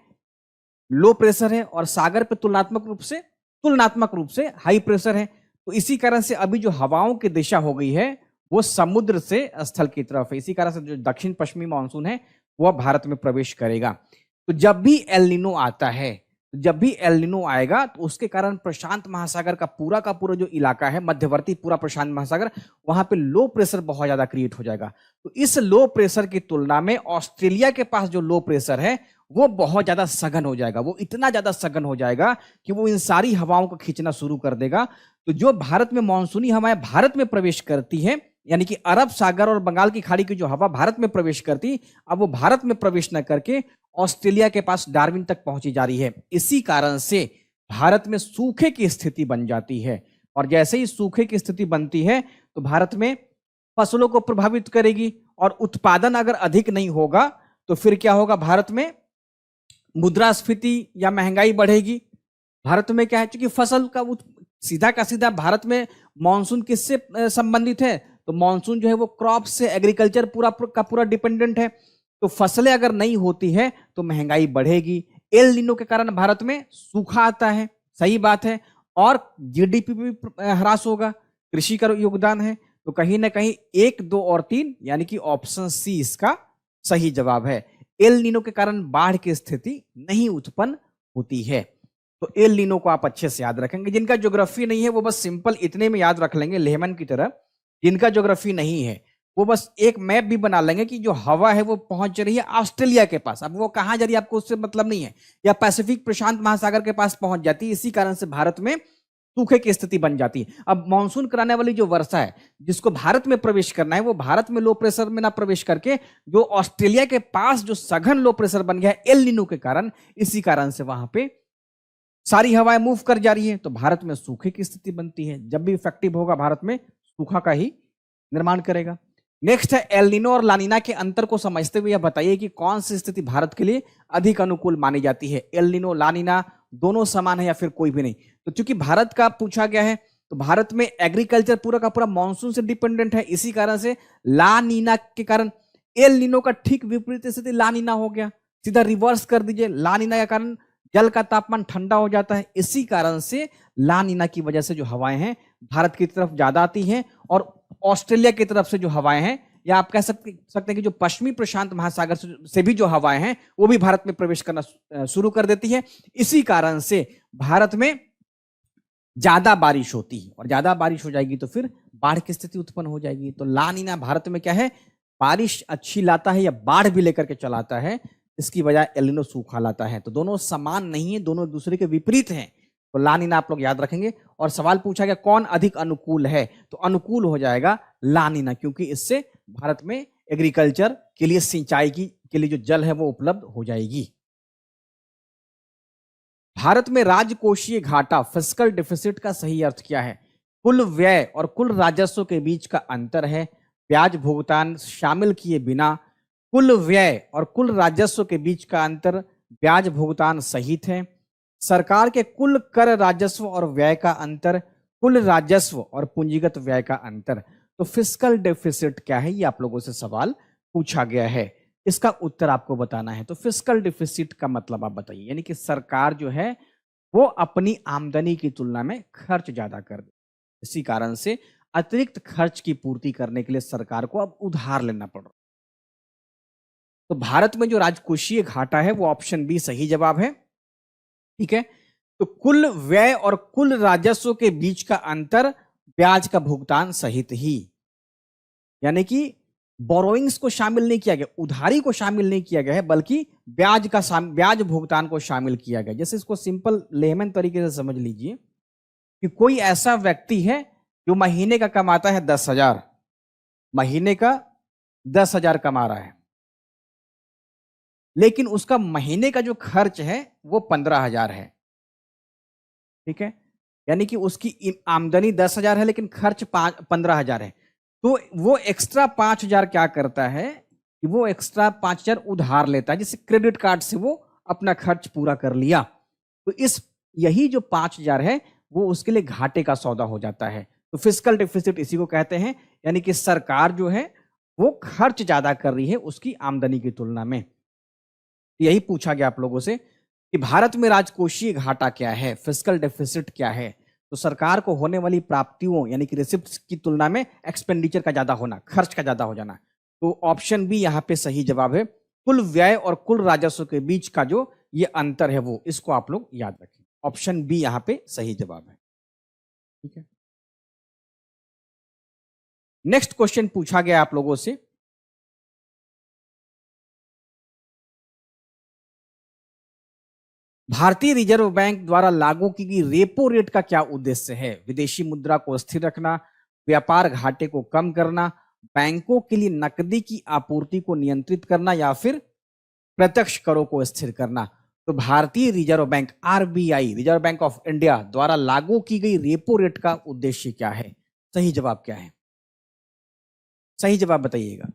लो प्रेशर है और सागर पे तुलनात्मक रूप से हाई प्रेशर है। तो इसी कारण से अभी जो हवाओं की दिशा हो गई है वो समुद्र से स्थल की तरफ है। इसी कारण से जो दक्षिण पश्चिमी मानसून है वह भारत में प्रवेश करेगा। तो जब भी एल नीनो आता है, जब भी एल नीनो आएगा तो उसके कारण प्रशांत महासागर का पूरा जो इलाका है, मध्यवर्ती पूरा प्रशांत महासागर, वहां पे लो प्रेशर बहुत ज्यादा क्रिएट हो जाएगा। तो इस लो प्रेशर की तुलना में ऑस्ट्रेलिया के पास जो लो प्रेशर है वो बहुत ज्यादा सघन हो जाएगा। वो इतना ज्यादा सघन हो जाएगा कि वो इन सारी हवाओं को खींचना शुरू कर देगा। तो जो भारत में मानसूनी हवाएं भारत में प्रवेश करती है, यानी कि अरब सागर और बंगाल की खाड़ी की जो हवा भारत में प्रवेश करती, अब वो भारत में प्रवेश न करके ऑस्ट्रेलिया के पास डार्विन तक पहुंची जा रही है। इसी कारण से भारत में सूखे की स्थिति बन जाती है। और जैसे ही सूखे की स्थिति बनती है तो भारत में फसलों को प्रभावित करेगी और उत्पादन अगर अधिक नहीं होगा तो फिर क्या होगा, भारत में मुद्रास्फीति या महंगाई बढ़ेगी। भारत में क्या है, क्योंकि फसल का सीधा का सीधा भारत में मानसून किससे संबंधित है, तो मानसून जो है वो क्रॉप से, एग्रीकल्चर पूरा डिपेंडेंट है। तो फसलें अगर नहीं होती है तो महंगाई बढ़ेगी। एल नीनो के कारण भारत में सूखा आता है, सही बात है, और जीडीपी भी ह्रास होगा। कृषि का योगदान है, तो कहीं ना कहीं 1, 2 और 3 यानी कि ऑप्शन सी इसका सही जवाब है। एल नीनो के कारण बाढ़ की स्थिति नहीं उत्पन्न होती है। तो एल नीनो को आप अच्छे से याद रखेंगे। जिनका ज्योग्राफी नहीं है वो बस सिंपल इतने में याद रख लेंगे, लेहमन की तरह। जिनका ज्योग्राफी नहीं है वो बस एक मैप भी बना लेंगे कि जो हवा है वो पहुंच रही है ऑस्ट्रेलिया के पास। अब वो कहां जा रही है आपको उससे मतलब नहीं है, या पैसिफिक प्रशांत महासागर के पास पहुंच जाती है। इसी कारण से भारत में सूखे की स्थिति बन जाती है। अब मानसून कराने वाली जो वर्षा है जिसको भारत में प्रवेश करना है, वो भारत में लो प्रेशर में ना प्रवेश करके जो ऑस्ट्रेलिया के पास जो सघन लो प्रेशर बन गया है एल नीनो के कारण, इसी कारण से वहां पे सारी हवाएं मूव कर जा रही है। तो भारत में सूखे की स्थिति बनती है। जब भी इफेक्टिव होगा भारत में सूखा का ही निर्माण करेगा। नेक्स्ट है एल नीनो और लानीना के अंतर को समझते हुए यह बताइए कि कौन सी स्थिति भारत के लिए अधिक अनुकूल मानी जाती है। एल नीनो, लानीना दोनों समान है या फिर कोई भी नहीं। तो चूंकि भारत का पूछा गया है तो भारत में एग्रीकल्चर पूरा का पूरा मानसून से डिपेंडेंट है। इसी कारण से ला नीना के कारण एल नीनो का ठीक विपरीत स्थिति ला नीना हो गया। सीधा रिवर्स कर दीजिए, ला नीना के कारण जल का तापमान ठंडा हो जाता है। इसी कारण से ला नीना की वजह से जो हवाएं हैं भारत की तरफ ज्यादा आती हैं, और ऑस्ट्रेलिया की तरफ से जो हवाएं हैं, या आप कह सकते हैं कि जो पश्चिमी प्रशांत महासागर से भी जो हवाएं हैं वो भी भारत में प्रवेश करना शुरू कर देती है। इसी कारण से भारत में ज्यादा बारिश होती है, और ज्यादा बारिश हो जाएगी तो फिर बाढ़ की स्थिति उत्पन्न हो जाएगी। तो ला नीना भारत में क्या है, बारिश अच्छी लाता है या बाढ़ भी लेकर के चलाता है। इसकी बजाय एल नीनो सूखा लाता है। तो दोनों समान नहीं है, दोनों दूसरे के विपरीत हैं। तो ला नीना आप लोग याद रखेंगे। और सवाल पूछा गया कौन अधिक अनुकूल है, तो अनुकूल हो जाएगा ला नीना, क्योंकि इससे भारत में एग्रीकल्चर के लिए, सिंचाई के लिए जो जल है वो उपलब्ध हो जाएगी। भारत में राजकोषीय घाटा, फिस्कल डेफिसिट का सही अर्थ क्या है? कुल व्यय और कुल राजस्व के बीच का अंतर है, ब्याज भुगतान शामिल किए बिना। कुल व्यय और कुल राजस्व के बीच का अंतर ब्याज भुगतान सहित है। सरकार के कुल कर राजस्व और व्यय का अंतर, कुल राजस्व और पूंजीगत व्यय का अंतर। तो फिस्कल डेफिसिट क्या है, ये आप लोगों से सवाल पूछा गया है। इसका उत्तर आपको बताना है। तो फिस्कल डेफिसिट का मतलब आप बताइए, यानी कि सरकार जो है वो अपनी आमदनी की तुलना में खर्च ज्यादा कर दे। इसी कारण से अतिरिक्त खर्च की पूर्ति करने के लिए सरकार को अब उधार लेना पड़ रहा है। तो भारत में जो राजकोषीय घाटा है वो ऑप्शन बी सही जवाब है। ठीक है, तो कुल व्यय और कुल राजस्व के बीच का अंतर ब्याज का भुगतान सहित ही, यानी कि बोरोइंग्स को शामिल नहीं किया गया, उधारी को शामिल नहीं किया गया है, बल्कि ब्याज भुगतान को शामिल किया गया। जैसे इसको सिंपल लेमन तरीके से समझ लीजिए कि कोई ऐसा व्यक्ति है जो महीने का कमाता है 10,000, महीने का 10,000 कमा रहा है, लेकिन उसका महीने का जो खर्च है वो 15,000 है। ठीक है, यानी कि उसकी आमदनी 10,000 है लेकिन खर्च 15,000 है। तो वो एक्स्ट्रा 5,000 क्या करता है कि वो एक्स्ट्रा 5,000 उधार लेता है, जिससे क्रेडिट कार्ड से वो अपना खर्च पूरा कर लिया। तो यही जो 5,000 है वो उसके लिए घाटे का सौदा हो जाता है। तो फिस्कल डेफिसिट इसी को कहते हैं, यानी कि सरकार जो है वो खर्च ज्यादा कर रही है उसकी आमदनी की तुलना में। यही पूछा गया आप लोगों से कि भारत में राजकोषीय घाटा क्या है, फिस्कल डेफिसिट क्या है। तो सरकार को होने वाली प्राप्तियों यानी कि रिसिप्ट्स की तुलना में एक्सपेंडिचर का ज्यादा होना, खर्च का ज्यादा हो जाना। तो ऑप्शन बी यहाँ पे सही जवाब है। कुल व्यय और कुल राजस्व के बीच का जो ये अंतर है वो, इसको आप लोग याद रखें। ऑप्शन बी यहाँ पे सही जवाब है। ठीक है, नेक्स्ट क्वेश्चन पूछा गया आप लोगों से, भारतीय रिजर्व बैंक द्वारा लागू की गई रेपो रेट का क्या उद्देश्य है? विदेशी मुद्रा को स्थिर रखना, व्यापार घाटे को कम करना, बैंकों के लिए नकदी की आपूर्ति को नियंत्रित करना, या फिर प्रत्यक्ष करों को स्थिर करना। तो भारतीय reserve bank RBI, reserve bank of India द्वारा लागू की गई रेपो रेट का उद्देश्य क्या है? सही जवाब क्या है? सही जवाब बताइएगा।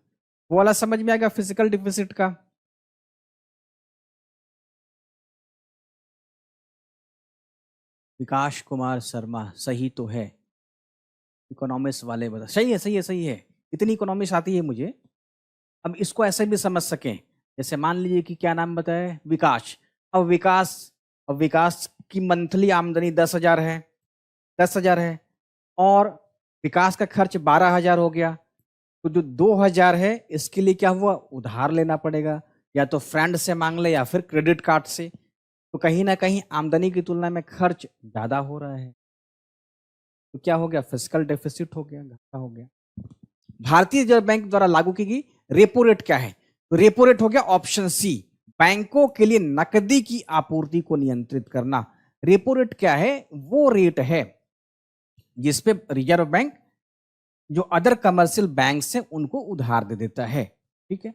वो वाला समझ में आ गया फिजिकल डिफिसिट का? विकास कुमार शर्मा, सही तो है। इकोनॉमिक्स वाले बता, सही है सही है सही है। इतनी इकोनॉमिक्स आती है मुझे। अब इसको ऐसे भी समझ सकें, जैसे मान लीजिए कि क्या नाम बताया, विकास। अब विकास की मंथली आमदनी 10,000 है, 10,000 है, और विकास का खर्च 12,000 हो गया। तो जो 2,000 है इसके लिए क्या हुआ, उधार लेना पड़ेगा, या तो फ्रेंड से मांग ले या फिर क्रेडिट कार्ड से। तो कहीं ना कहीं आमदनी की तुलना में खर्च ज्यादा हो रहा है। तो क्या हो गया, फिस्कल डेफिसिट हो गया, घाटा हो गया। भारतीय रिजर्व बैंक द्वारा लागू की गई रेपो रेट क्या है? तो रेपो रेट हो गया ऑप्शन सी, बैंकों के लिए नकदी की आपूर्ति को नियंत्रित करना। रेपो रेट क्या है? वो रेट है जिसपे रिजर्व बैंक जो अदर कमर्शियल बैंक से उनको उधार दे देता है। ठीक है,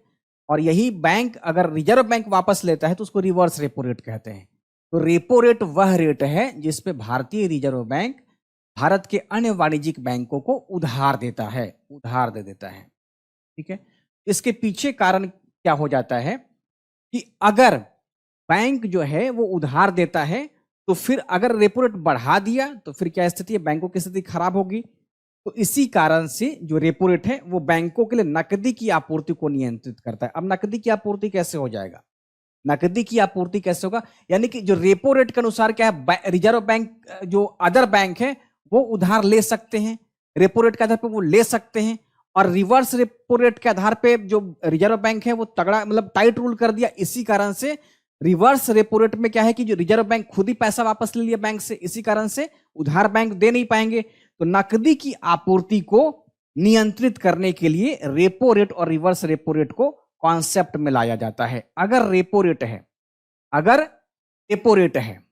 और यही बैंक अगर रिजर्व बैंक वापस लेता है तो उसको रिवर्स रेपो रेट कहते हैं। तो रेपो रेट वह रेट है जिसपे भारतीय रिजर्व बैंक भारत के अन्य वाणिज्यिक बैंकों को उधार देता है, उधार दे देता है। ठीक है, इसके पीछे कारण क्या हो जाता है कि अगर बैंक जो है वो उधार देता है तो फिर अगर रेपो रेट बढ़ा दिया तो फिर क्या स्थिति है, बैंकों की स्थिति खराब होगी। तो इसी कारण से जो रेपो रेट है वो बैंकों के लिए नकदी की आपूर्ति को नियंत्रित करता है। अब नकदी की आपूर्ति कैसे हो जाएगा, नकदी की आपूर्ति कैसे होगा, यानी कि जो रेपो रेट के अनुसार क्या है, रिजर्व बैंक जो अदर बैंक है वो उधार ले सकते हैं, रेपो रेट के आधार पर वो ले सकते हैं, और रिवर्स रेपो रेट के आधार पे जो रिजर्व बैंक है वो तगड़ा मतलब टाइट रूल कर दिया। इसी कारण से रिवर्स रेपो रेट में क्या है कि जो रिजर्व बैंक खुद ही पैसा वापस ले लिया बैंक से, इसी कारण से उधार बैंक दे नहीं पाएंगे। तो नकदी की आपूर्ति को नियंत्रित करने के लिए रेपो रेट और रिवर्स रेपो रेट को कॉन्सेप्ट में लाया जाता है। अगर रेपो रेट है, अगर रेपो रेट है,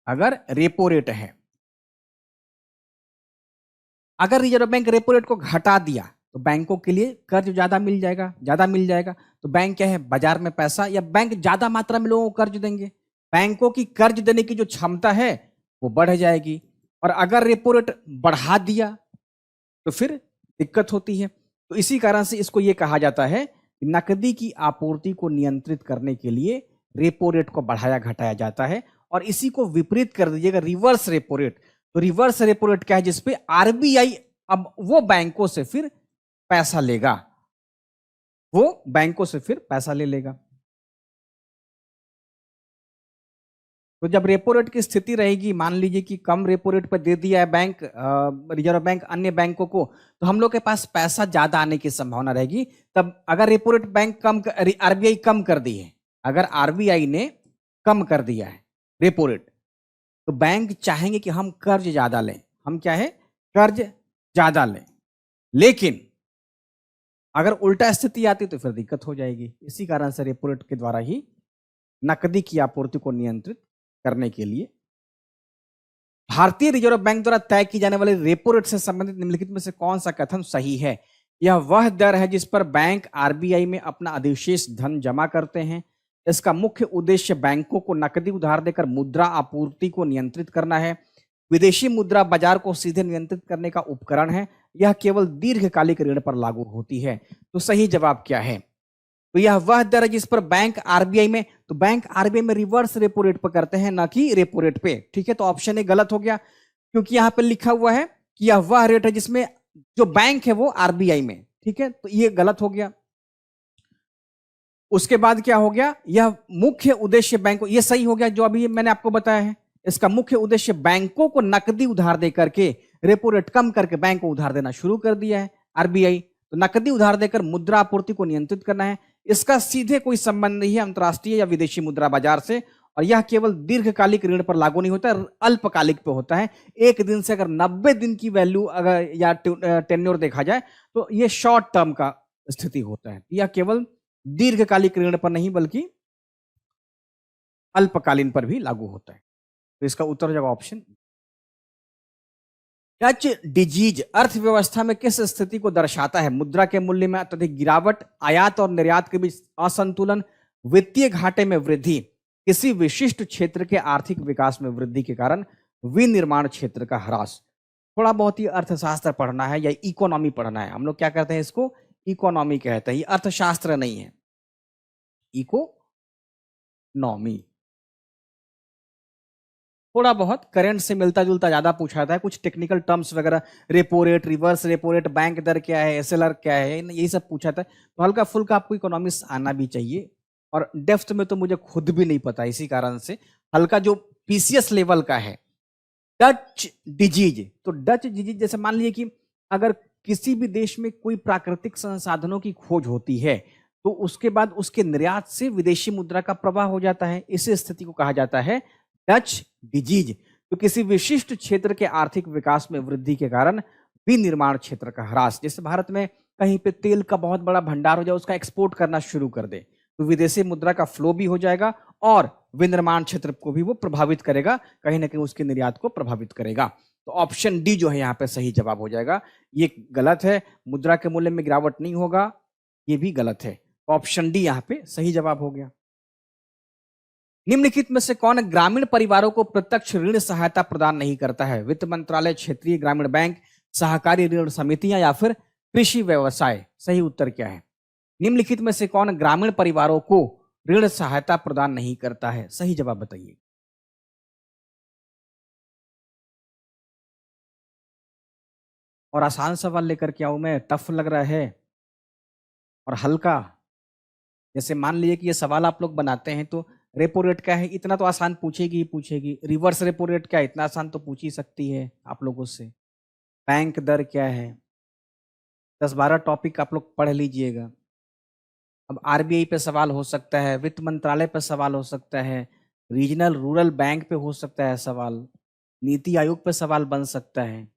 अगर रेपो रेट है, अगर रिजर्व बैंक रेपो रेट को घटा दिया तो बैंकों के लिए कर्ज ज्यादा मिल जाएगा, ज्यादा मिल जाएगा। तो बैंक क्या है, बाजार में पैसा, या बैंक ज्यादा मात्रा में लोगों को कर्ज देंगे, बैंकों की कर्ज देने की जो क्षमता है वो बढ़ जाएगी। और अगर रेपो रेट बढ़ा दिया तो फिर दिक्कत होती है। तो इसी कारण से इसको ये कहा जाता है कि नकदी की आपूर्ति को नियंत्रित करने के लिए रेपो रेट को बढ़ाया घटाया जाता है। और इसी को विपरीत कर दीजिएगा, रिवर्स रेपो रेट। तो रिवर्स रेपो रेट क्या है, जिसपे आरबीआई अब वो बैंकों से फिर पैसा लेगा, वो बैंकों से फिर पैसा ले लेगा। तो जब रेपो रेट की स्थिति रहेगी, मान लीजिए कि कम रेपो रेट पर दे दिया है बैंक, रिजर्व बैंक अन्य बैंकों को, तो हम लोग के पास पैसा ज्यादा आने की संभावना रहेगी। तब अगर रेपो रेट बैंक कम, आरबीआई कम कर दी है, अगर आरबीआई ने कम कर दिया है रेपो रेट, तो बैंक चाहेंगे कि हम कर्ज ज्यादा लें, हम क्या है, कर्ज ज्यादा लें। लेकिन अगर उल्टा स्थिति आती तो फिर दिक्कत हो जाएगी। इसी कारण से रेपो रेट के द्वारा ही नकदी की आपूर्ति को नियंत्रित करने के लिए भारतीय रिजर्व बैंक द्वारा तय की जाने वाली रेपो रेट से संबंधित निम्नलिखित में से कौन सा कथन सही है? यह वह दर है जिस पर बैंक आरबीआई में अपना अधिशेष धन जमा करते हैं। इसका मुख्य उद्देश्य बैंकों को नकदी उधार देकर मुद्रा आपूर्ति को नियंत्रित करना है। विदेशी मुद्रा बाजार को सीधे नियंत्रित करने का उपकरण है। यह केवल दीर्घकालिक ऋण पर लागू होती है। तो सही जवाब क्या है? तो यह वह दर है जिस पर बैंक आरबीआई में, तो बैंक आरबीआई में रिवर्स रेपो रेट पर करते हैं, ना कि रेपो रेट पे। ठीक है, तो ऑप्शन ए गलत हो गया, क्योंकि यहां पे लिखा हुआ है कि यह वह रेट है जिसमें जो बैंक है वो आरबीआई में। ठीक है, तो ये गलत हो गया। उसके बाद क्या हो गया? यह मुख्य उद्देश्य बैंकों, ये सही हो गया जो अभी मैंने आपको बताया है। इसका मुख्य उद्देश्य बैंकों को नकदी उधार देकर के रेपो रेट कम करके बैंक को उधार देना शुरू कर दिया है आरबीआई। तो नकदी उधार देकर मुद्रा आपूर्ति को नियंत्रित करना है। इसका सीधे कोई संबंध नहीं है अंतर्राष्ट्रीय या विदेशी मुद्रा बाजार से, और यह केवल दीर्घकालिक ऋण पर लागू नहीं होता, अल्पकालिक पे होता है। एक दिन से अगर 90 दिन की वैल्यू अगर या टेन्योर देखा जाए तो यह शॉर्ट टर्म का स्थिति होता है। यह केवल दीर्घकालिक ऋण पर नहीं बल्कि अल्पकालीन पर भी लागू होता है। तो इसका उत्तर हो जाएगा ऑप्शन। डच डिजीज अर्थव्यवस्था में किस स्थिति को दर्शाता है? मुद्रा के मूल्य में अत्यधिक गिरावट, आयात और निर्यात के बीच असंतुलन, वित्तीय घाटे में वृद्धि, किसी विशिष्ट क्षेत्र के आर्थिक विकास में वृद्धि के कारण विनिर्माण क्षेत्र का ह्रास। थोड़ा बहुत ही अर्थशास्त्र पढ़ना है या इकोनॉमी पढ़ना है। हम लोग क्या कहते हैं इसको? इकोनॉमी कहते हैं। ये अर्थशास्त्र नहीं है, इकोनॉमी। थोड़ा बहुत करंट से मिलता जुलता ज्यादा पूछा जाता है, कुछ टेक्निकल टर्म्स वगैरह, repo rate, reverse repo rate, bank दर क्या है, एसएलआर क्या है, यही सब पूछा था। तो हल्का फुल्का आपको इकोनॉमिक्स आना भी चाहिए, और डेप्थ में तो मुझे खुद भी नहीं पता, इसी कारण से हल्का जो पीसीएस लेवल का है। डच डिजीज, तो डच डिजीज जैसे मान लीजिए कि अगर किसी भी देश में कोई प्राकृतिक संसाधनों की खोज होती है तो उसके बाद उसके निर्यात से विदेशी मुद्रा का प्रवाह हो जाता है। इस स्थिति को कहा जाता है डच डिजीज। तो किसी विशिष्ट क्षेत्र के आर्थिक विकास में वृद्धि के कारण विनिर्माण क्षेत्र का ह्रास। जैसे भारत में कहीं पे तेल का बहुत बड़ा भंडार हो जाए, उसका एक्सपोर्ट करना शुरू कर दे तो विदेशी मुद्रा का फ्लो भी हो जाएगा और विनिर्माण क्षेत्र को भी वो प्रभावित करेगा, कहीं ना कहीं उसके निर्यात को प्रभावित करेगा। तो ऑप्शन डी जो है यहाँ पे सही जवाब हो जाएगा। ये गलत है, मुद्रा के मूल्य में गिरावट नहीं होगा, ये भी गलत है। ऑप्शन डी यहाँ पे सही जवाब हो गया। निम्नलिखित में से कौन ग्रामीण परिवारों को प्रत्यक्ष ऋण सहायता प्रदान नहीं करता है? वित्त मंत्रालय, क्षेत्रीय ग्रामीण बैंक, सहकारी ऋण समितियां या फिर कृषि व्यवसाय। सही उत्तर क्या है? निम्नलिखित में से कौन ग्रामीण परिवारों को ऋण सहायता प्रदान नहीं करता है? सही जवाब बताइए। और आसान सवाल लेकर के आऊं मैं, टफ लग रहा है और हल्का। जैसे मान लीजिए कि ये सवाल आप लोग बनाते हैं तो रेपो रेट क्या है, इतना तो आसान पूछेगी ही पूछेगी। रिवर्स रेपो रेट क्या है, इतना आसान तो पूछ ही सकती है आप लोगों से। बैंक दर क्या है, 10-12 टॉपिक आप लोग पढ़ लीजिएगा। अब आरबीआई पे सवाल हो सकता है, वित्त मंत्रालय पे सवाल हो सकता है, रीजनल रूरल बैंक पे हो सकता है सवाल, नीति आयोग पे सवाल बन सकता है।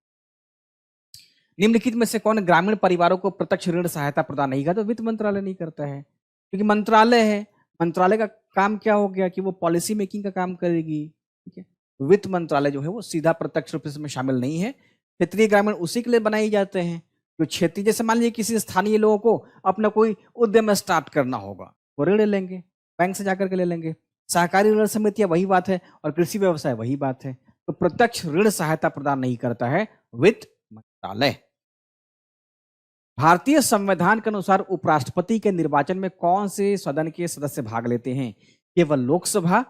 निम्नलिखित में से कौन ग्रामीण परिवारों को प्रत्यक्ष ऋण सहायता प्रदान नहीं करता? तो वित्त मंत्रालय नहीं करता है, क्योंकि मंत्रालय है। मंत्रालय का काम क्या हो गया कि वो पॉलिसी मेकिंग का काम करेगी। ठीक है, वित्त मंत्रालय जो है वो सीधा प्रत्यक्ष रूप से इसमें शामिल नहीं है। क्षेत्रीय ग्रामीण उसी के लिए बनाए जाते हैं जो क्षेत्रीय, जैसे मान लीजिए किसी स्थानीय लोगों को अपना कोई उद्यम स्टार्ट करना होगा, वो ऋण लेंगे, बैंक से जाकर के ले लेंगे। सहकारी ऋण समितियां वही बात है, और कृषि व्यवसाय वही बात है। तो प्रत्यक्ष ऋण सहायता प्रदान नहीं करता है वित्त मंत्रालय। भारतीय संविधान के अनुसार उपराष्ट्रपति के निर्वाचन में कौन से सदन के सदस्य भाग लेते हैं? केवल लोकसभा,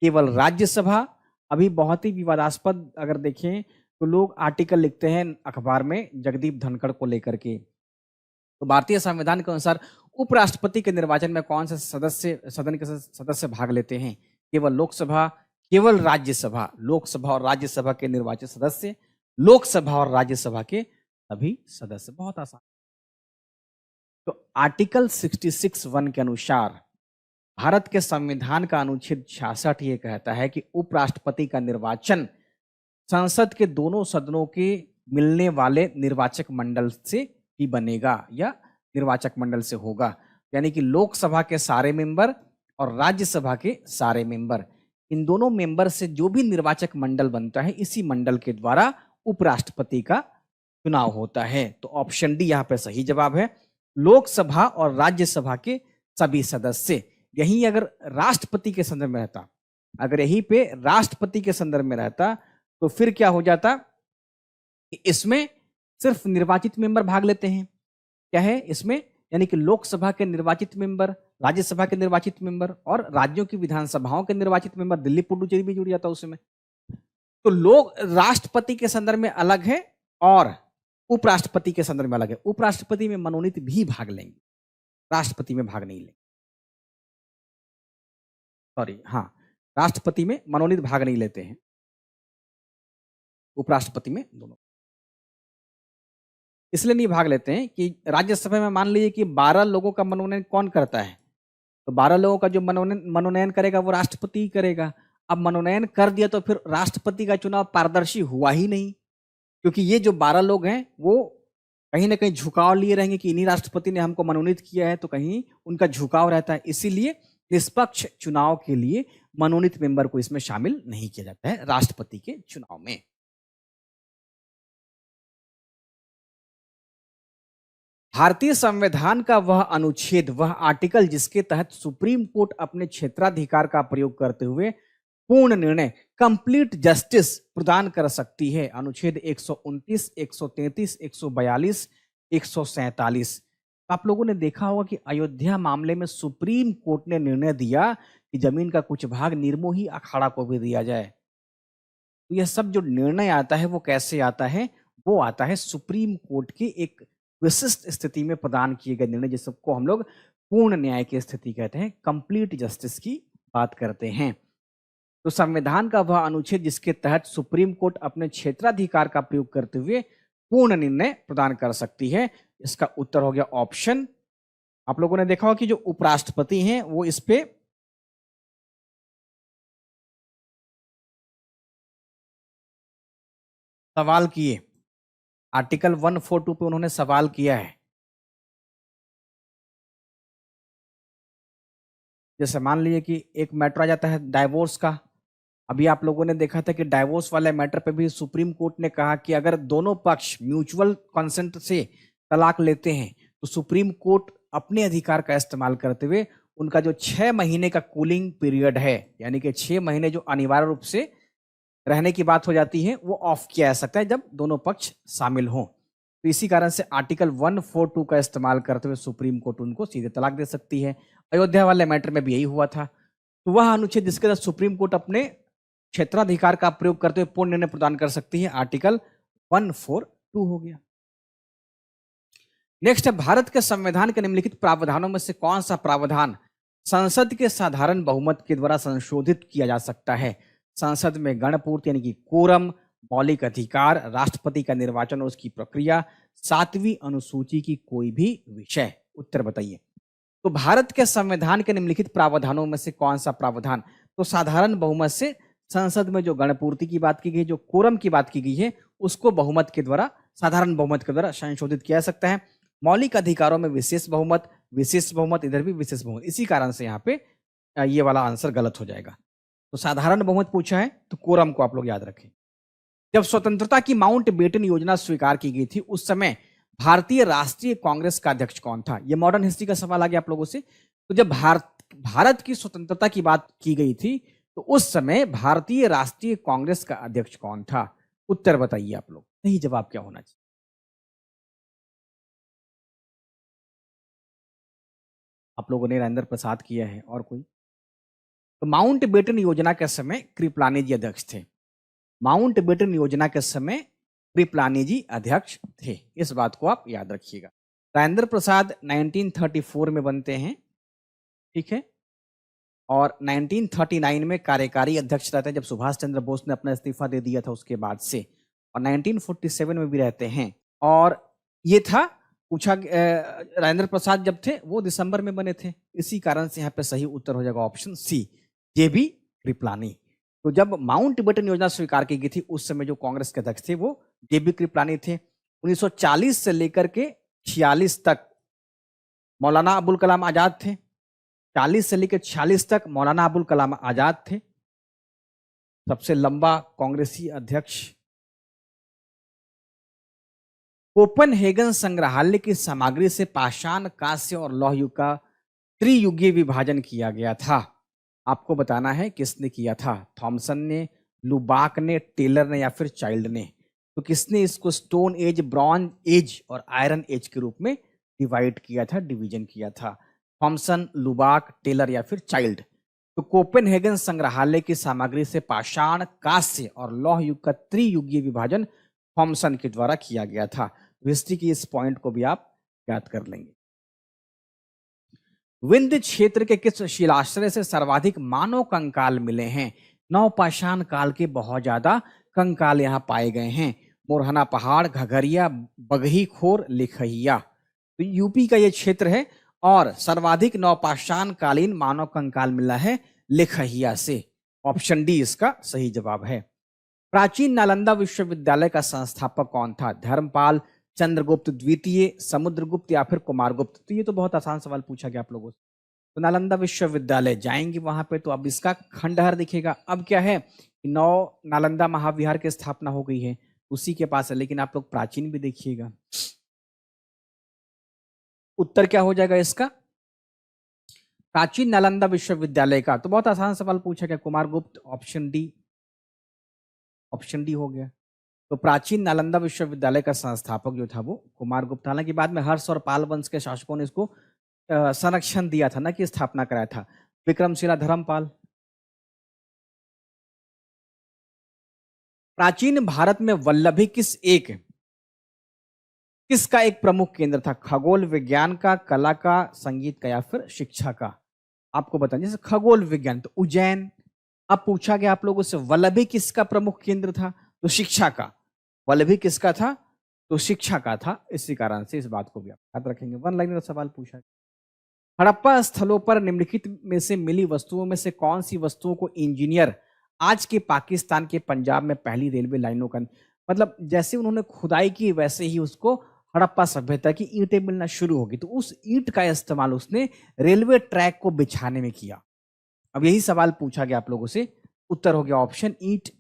केवल राज्यसभा? अभी बहुत ही विवादास्पद अगर देखें तो लोग आर्टिकल लिखते हैं अखबार में जगदीप धनखड़ को लेकर के। तो भारतीय संविधान के अनुसार उपराष्ट्रपति के निर्वाचन में कौन से सदस्य सदन के सदस्य भाग लेते हैं? केवल लोकसभा, केवल राज्यसभा? लोकसभा और राज्यसभा के निर्वाचित सदस्य, लोकसभा और राज्यसभा के सभी सदस्य। बहुत आसान। तो आर्टिकल 66(1) के अनुसार भारत के संविधान का अनुच्छेद 66 ये कहता है कि उपराष्ट्रपति का निर्वाचन संसद के दोनों सदनों के मिलने वाले निर्वाचक मंडल से ही बनेगा या निर्वाचक मंडल से होगा, यानी कि लोकसभा के सारे मेंबर और राज्यसभा के सारे मेंबर। इन दोनों मेंबर से जो भी निर्वाचक मंडल बनता है, इसी मंडल के द्वारा उपराष्ट्रपति का चुनाव होता है। तो ऑप्शन डी यहाँ पे सही जवाब है। लोकसभा और राज्यसभा के सभी सदस्य। यही अगर राष्ट्रपति के संदर्भ में रहता, अगर यहीं पे राष्ट्रपति के संदर्भ में रहता, तो फिर क्या हो जाता कि इसमें सिर्फ निर्वाचित मेंबर भाग लेते हैं। क्या है इसमें, यानी कि लोकसभा के निर्वाचित मेंबर, राज्यसभा के निर्वाचित मेंबर और राज्यों की विधानसभाओं के निर्वाचित मेंबर, दिल्ली पुडुचेरी भी जुड़ जाता उसमें। तो लोग राष्ट्रपति के संदर्भ में अलग है और उपराष्ट्रपति के संदर्भ में अलग है। उपराष्ट्रपति में मनोनीत भी भाग लेंगे, राष्ट्रपति में भाग नहीं लेंगे। सॉरी, हाँ, राष्ट्रपति में मनोनीत भाग नहीं लेते हैं, उपराष्ट्रपति में दोनों। इसलिए नहीं भाग लेते हैं कि राज्यसभा में मान लीजिए कि 12 लोगों का मनोनयन कौन करता है, तो 12 लोगों का जो मनोनयन करेगा वो राष्ट्रपति ही करेगा। अब मनोनयन कर दिया तो फिर राष्ट्रपति का चुनाव पारदर्शी हुआ ही नहीं, क्योंकि ये जो 12 लोग हैं वो कहीं ना कहीं झुकाव लिए रहेंगे कि इन्हीं राष्ट्रपति ने हमको मनोनीत किया है, तो कहीं उनका झुकाव रहता है। इसीलिए निष्पक्ष चुनाव के लिए मनोनीत मेंबर को इसमें शामिल नहीं किया जाता है राष्ट्रपति के चुनाव में। भारतीय संविधान का वह अनुच्छेद, वह आर्टिकल जिसके तहत सुप्रीम कोर्ट अपने क्षेत्राधिकार का प्रयोग करते हुए पूर्ण निर्णय, कंप्लीट जस्टिस प्रदान कर सकती है। अनुच्छेद 129, 133, 142, 147। आप लोगों ने देखा होगा कि अयोध्या मामले में सुप्रीम कोर्ट ने निर्णय दिया कि जमीन का कुछ भाग निर्मोही अखाड़ा को भी दिया जाए। तो यह सब जो निर्णय आता है वो कैसे आता है, वो आता है सुप्रीम कोर्ट की एक विशिष्ट स्थिति में प्रदान किए गए निर्णय, जिसको हम लोग पूर्ण न्याय की स्थिति कहते हैं, कंप्लीट जस्टिस की बात करते हैं। तो संविधान का वह अनुच्छेद जिसके तहत सुप्रीम कोर्ट अपने क्षेत्राधिकार का प्रयोग करते हुए पूर्ण निर्णय प्रदान कर सकती है। इसका उत्तर हो गया ऑप्शन। आप लोगों ने देखा होगा कि जो उपराष्ट्रपति हैं वो इस पे सवाल किए, आर्टिकल 142 पे उन्होंने सवाल किया है। जैसे मान लीजिए कि एक मैटर आ जाता है डाइवोर्स का। अभी आप लोगों ने देखा था कि डाइवोर्स वाले मैटर पे भी सुप्रीम कोर्ट ने कहा कि अगर दोनों पक्ष म्यूचुअल कंसेंट से तलाक लेते हैं तो सुप्रीम कोर्ट अपने अधिकार का इस्तेमाल करते हुए उनका जो 6 महीने का कूलिंग पीरियड है, यानी कि 6 महीने जो अनिवार्य रूप से रहने की बात हो जाती है, वो ऑफ किया जा सकता है जब दोनों पक्ष शामिल हों। तो इसी कारण से आर्टिकल 142 का इस्तेमाल करते हुए सुप्रीम कोर्ट उनको सीधे तलाक दे सकती है। अयोध्या वाले मैटर में भी यही हुआ था। तो वह अनुच्छेद जिसके तहत सुप्रीम कोर्ट अपने क्षेत्राधिकार का प्रयोग करते हुए पूर्ण निर्णय प्रदान कर सकती है, आर्टिकल 142 हो गया। नेक्स्ट है, भारत के संविधान के निम्नलिखित प्रावधानों में से कौन सा प्रावधान संसद के साधारण बहुमत के द्वारा संशोधित किया जा सकता है? संसद में गणपूर्ति यानी कि कोरम, मौलिक अधिकार, राष्ट्रपति का निर्वाचन और उसकी प्रक्रिया, 7वीं अनुसूची की कोई भी विषय। उत्तर बताइए। तो भारत के संविधान के निम्नलिखित प्रावधानों में से कौन सा प्रावधान? तो साधारण बहुमत से संसद में जो गणपूर्ति की बात की गई, जो कोरम की बात की गई है, उसको बहुमत के द्वारा, साधारण बहुमत के द्वारा संशोधित किया जा सकता है। मौलिक अधिकारों में विशेष बहुमत, इधर भी विशेष बहुमत। इसी कारण से यहाँ पे ये वाला आंसर गलत हो जाएगा। तो साधारण बहुमत पूछा है तो कोरम को आप लोग याद रखें। जब स्वतंत्रता की माउंटबेटन योजना स्वीकार की गई थी उस समय भारतीय राष्ट्रीय कांग्रेस का अध्यक्ष कौन था? ये मॉडर्न हिस्ट्री का सवाल आ गया आप लोगों से। तो जब भारत की स्वतंत्रता की बात की गई थी तो उस समय भारतीय राष्ट्रीय कांग्रेस का अध्यक्ष कौन था? उत्तर बताइए आप लोग, सही जवाब क्या होना चाहिए? आप लोगों ने राजेंद्र प्रसाद किया है, और कोई? तो माउंटबेटन योजना के समय कृपलानी जी अध्यक्ष थे। माउंटबेटन योजना के समय कृपलानी जी अध्यक्ष थे, इस बात को आप याद रखिएगा। राजेंद्र प्रसाद 1934 में बनते हैं, ठीक है, और 1939 में कार्यकारी अध्यक्ष रहते हैं, जब सुभाष चंद्र बोस ने अपना इस्तीफा दे दिया था उसके बाद से, और 1947 में भी रहते हैं। और ये था पूछा, राजेंद्र प्रसाद जब थे वो दिसंबर में बने थे, इसी कारण से यहाँ पे सही उत्तर हो जाएगा ऑप्शन सी, जेबी कृपलानी। तो जब माउंटबेटन योजना स्वीकार की गई थी उस समय जो कांग्रेस के अध्यक्ष थे वो जेबी कृपलानी थे। 1940 से लेकर के 46 तक मौलाना अबुल कलाम आजाद थे। 40 से लेकर 46 तक मौलाना अबुल कलाम आजाद थे। सबसे लंबा कांग्रेसी अध्यक्ष। कोपनहेगन संग्रहालय की सामग्री से पाषाण, कांस्य और लौह युग का त्रियुगीय विभाजन किया गया था। आपको बताना है किसने किया था, थॉमसन ने, लुबाक ने, टेलर ने या फिर चाइल्ड ने। तो किसने इसको स्टोन एज, ब्रॉन्ज एज और आयरन एज के रूप में डिवाइड किया था, डिवीजन किया था? थॉमसन, लुबाक, टेलर या फिर चाइल्ड। तो कोपेनहेगन संग्रहालय की सामग्री से पाषाण, कांस्य और लौह युग का त्रियुगीय विभाजन थॉमसन के द्वारा किया गया था। हिस्ट्री की इस पॉइंट को भी आप याद कर लेंगे। विंध्य क्षेत्र के किस शिलाश्रय से सर्वाधिक मानव कंकाल मिले हैं? नवपाषाण काल के बहुत ज्यादा कंकाल यहाँ पाए गए हैं। मोरहना पहाड़, घघरिया, बगही खोर, लिखहिया। तो यूपी का ये क्षेत्र है और सर्वाधिक नवपाषाण कालीन मानव कंकाल मिला है लिखहिया से। ऑप्शन डी इसका सही जवाब है। प्राचीन नालंदा विश्वविद्यालय का संस्थापक कौन था? धर्मपाल, चंद्रगुप्त द्वितीय, समुद्रगुप्त या फिर कुमारगुप्त? तो ये तो बहुत आसान सवाल पूछा गया आप लोगों से। तो नालंदा विश्वविद्यालय जाएंगे वहां पे तो अब इसका खंडहर दिखेगा। अब क्या है, नौ नालंदा महाविहार की स्थापना हो गई है, उसी के पास है, लेकिन आप लोग प्राचीन भी देखिएगा। उत्तर क्या हो जाएगा इसका? प्राचीन नालंदा विश्वविद्यालय का। तो बहुत आसान सवाल पूछा गया, Kumaragupta. Option D, option D हो गया। तो प्राचीन नालंदा विश्वविद्यालय का संस्थापक जो था वो कुमारगुप्त। हालांकि बाद में हर्ष और पाल वंश के शासकों ने इसको संरक्षण दिया था, ना कि स्थापना कराया था। विक्रमशिला, धर्मपाल। प्राचीन भारत में वल्लभी किसका एक प्रमुख केंद्र था? खगोल विज्ञान का, कला का, संगीत का या फिर शिक्षा का? आपको बताएं, जैसे खगोल विज्ञान तो उज्जैन। अब पूछा गया आप लोगों से वल्लभी किसका प्रमुख केंद्र था? तो शिक्षा का। वल्लभी किसका था? तो शिक्षा का था। इसी कारण से इस बात को भी आप याद रखेंगे। वन लाइनर सवाल पूछा। हड़प्पा स्थलों पर निम्नलिखित में से मिली वस्तुओं में से कौन सी वस्तुओं को इंजीनियर आज के पाकिस्तान के पंजाब में पहली रेलवे लाइनों का, मतलब जैसे उन्होंने खुदाई की वैसे ही उसको हड़प्पा सभ्यता की ईंटें मिलना शुरू होगी, तो उस ईंट का इस्तेमाल उसने रेलवे ट्रैक को बिछाने में किया। अब यही सवाल पूछा गया आप लोगों से। उत्तर हो गया ऑप्शन ईंट।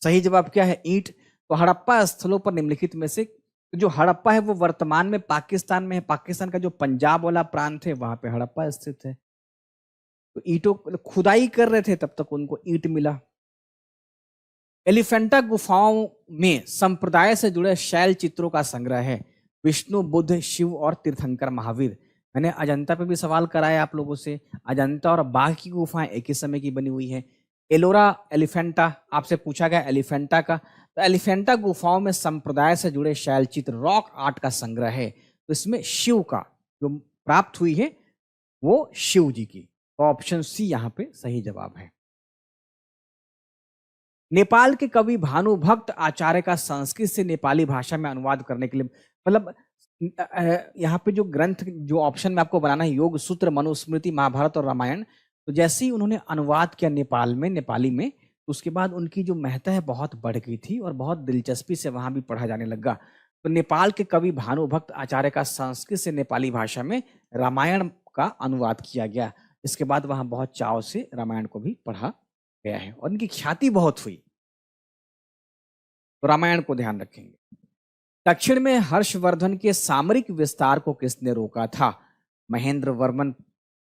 सही जवाब क्या है? ईंट। तो हड़प्पा स्थलों पर निम्नलिखित में से, जो हड़प्पा है वो वर्तमान में पाकिस्तान में है। पाकिस्तान का जो पंजाब वाला प्रांत है वहां पे हड़प्पा स्थित है। तो ईंटों खुदाई कर रहे थे तब तक उनको ईंट मिला। एलिफेंटा गुफाओं में संप्रदाय से जुड़े शैल चित्रों का संग्रह है। विष्णु, बुद्ध, शिव और तीर्थंकर महावीर। मैंने अजंता पे भी सवाल कराया आप लोगों से। अजंता और बाघ की गुफाएं एक ही समय की बनी हुई है। एलोरा एलिफेंटा आपसे पूछा गया एलिफेंटा का। तो एलिफेंटा गुफाओं में संप्रदाय से जुड़े शैल चित्र, रॉक आर्ट का संग्रह है। तो इसमें शिव का जो प्राप्त हुई है वो शिव जी की। तो ऑप्शन सी यहां पे सही जवाब है। नेपाल के कवि भानुभक्त आचार्य का संस्कृत से नेपाली भाषा में अनुवाद करने के लिए, मतलब यहाँ पे जो ग्रंथ, जो ऑप्शन में आपको बनाना है, योग सूत्र, मनुस्मृति, महाभारत और रामायण। तो जैसे ही उन्होंने अनुवाद किया नेपाल में, नेपाली में, तो उसके बाद उनकी जो महत्ता है बहुत बढ़ गई थी और बहुत दिलचस्पी से वहां भी पढ़ा जाने लगा। तो नेपाल के कवि भानुभक्त आचार्य का संस्कृत से नेपाली भाषा में रामायण का अनुवाद किया गया। इसके बाद वहां बहुत चाव से रामायण को भी पढ़ा गया है और इनकी ख्याति बहुत हुई। तो रामायण को ध्यान रखेंगे। दक्षिण में हर्षवर्धन के सामरिक विस्तार को किसने रोका था? महेंद्र वर्मन,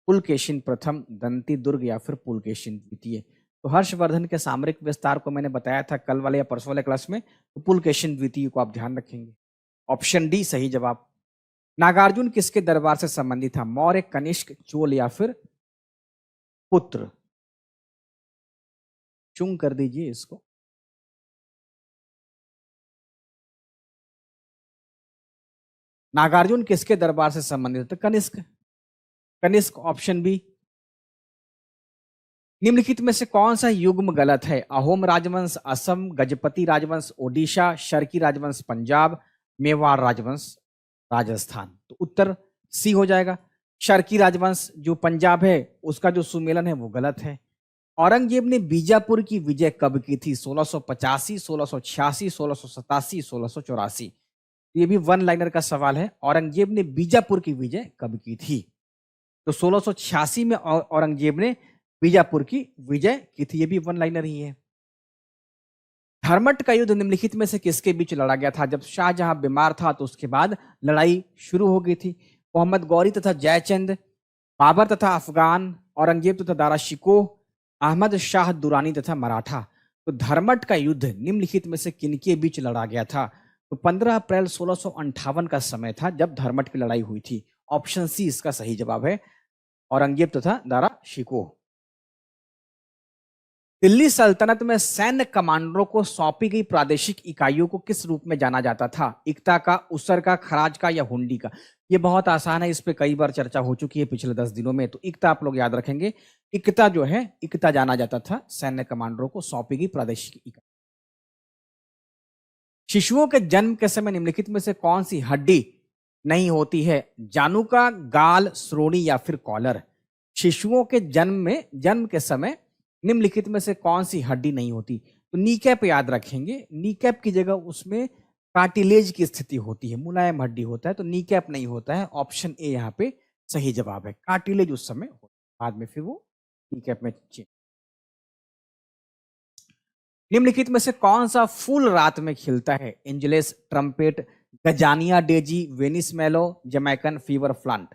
पुलकेशिन प्रथम, दंती दुर्ग या फिर पुलकेशिन द्वितीय? तो हर्षवर्धन के सामरिक विस्तार को मैंने बताया था कल वाले या परसों वाले क्लास में, तो पुलकेशिन द्वितीय को आप ध्यान रखेंगे। ऑप्शन डी सही जवाब। नागार्जुन किसके दरबार से संबंधित था? मौर्य, कनिष्क, चोल या फिर पुत्र? चुंग कर दीजिए इसको। नागार्जुन किसके दरबार से संबंधित था? कनिष्क। Kanishka option B. निम्नलिखित में से कौन सा युग्म गलत है? अहोम राजवंश असम, गजपति राजवंश ओडिशा, शर्की राजवंश पंजाब, मेवाड़ राजवंश राजस्थान? तो उत्तर सी हो जाएगा। शर्की राजवंश जो पंजाब है उसका जो सुमेलन है वो गलत है। औरंगजेब ने बीजापुर की विजय कब की थी? 1685, 1686, 1687, 1684? ये भी वन लाइनर का सवाल है। औरंगजेब ने बीजापुर की विजय कब की थी? तो 1686 में औरंगजेब ने बीजापुर की विजय की थी। ये भी वन लाइनर ही है। धर्मट का युद्ध निम्नलिखित में से किसके बीच लड़ा गया था? जब शाहजहां बीमार था तो उसके बाद लड़ाई शुरू हो गई थी। मोहम्मद गौरी तथा जयचंद, बाबर तथा अफगान, औरंगजेब तथा दारा शिकोह, अहमद शाह दुरानी तथा मराठा। तो धर्मट का युद्ध निम्नलिखित में से किनके बीच लड़ा गया था? तो 15 अप्रैल 1658 का समय था जब धर्मट की लड़ाई हुई थी। ऑप्शन सी इसका सही जवाब है, औरंगजेब तथा दारा शिकोह। दिल्ली सल्तनत में सैन्य कमांडरों को सौंपी गई प्रादेशिक इकाइयों को किस रूप में जाना जाता था? इक्ता का, उसर का, खराज का या हुंडी का? ये बहुत आसान है, इस पे कई बार चर्चा हो चुकी है पिछले 10 दिनों में। तो इक्ता आप लोग याद रखेंगे। इक्ता जो है, इक्ता जाना जाता था सैन्य कमांडरों को सौंपी गई प्रादेशिक इकाई। शिशुओं के जन्म के समय निम्नलिखित में से कौन सी हड्डी नहीं होती है? जानुका, गाल, श्रोणी या फिर कॉलर? शिशुओं के जन्म के समय निम्नलिखित में से कौन सी हड्डी नहीं होती? तो नीकैप याद रखेंगे। नीकैप की जगह उसमें कार्टिलेज की स्थिति होती है, मुलायम हड्डी होता है, तो नीकैप नहीं होता है। ऑप्शन ए यहाँ पे सही जवाब है। कार्टिलेज उस समय होता है, बाद में फिर वो नीकैप में चेंज। निम्नलिखित में से कौन सा फूल रात में खिलता है? Angeles, trumpet, gazania Daisy, Venice मेलो, जमैकन फीवर प्लांट?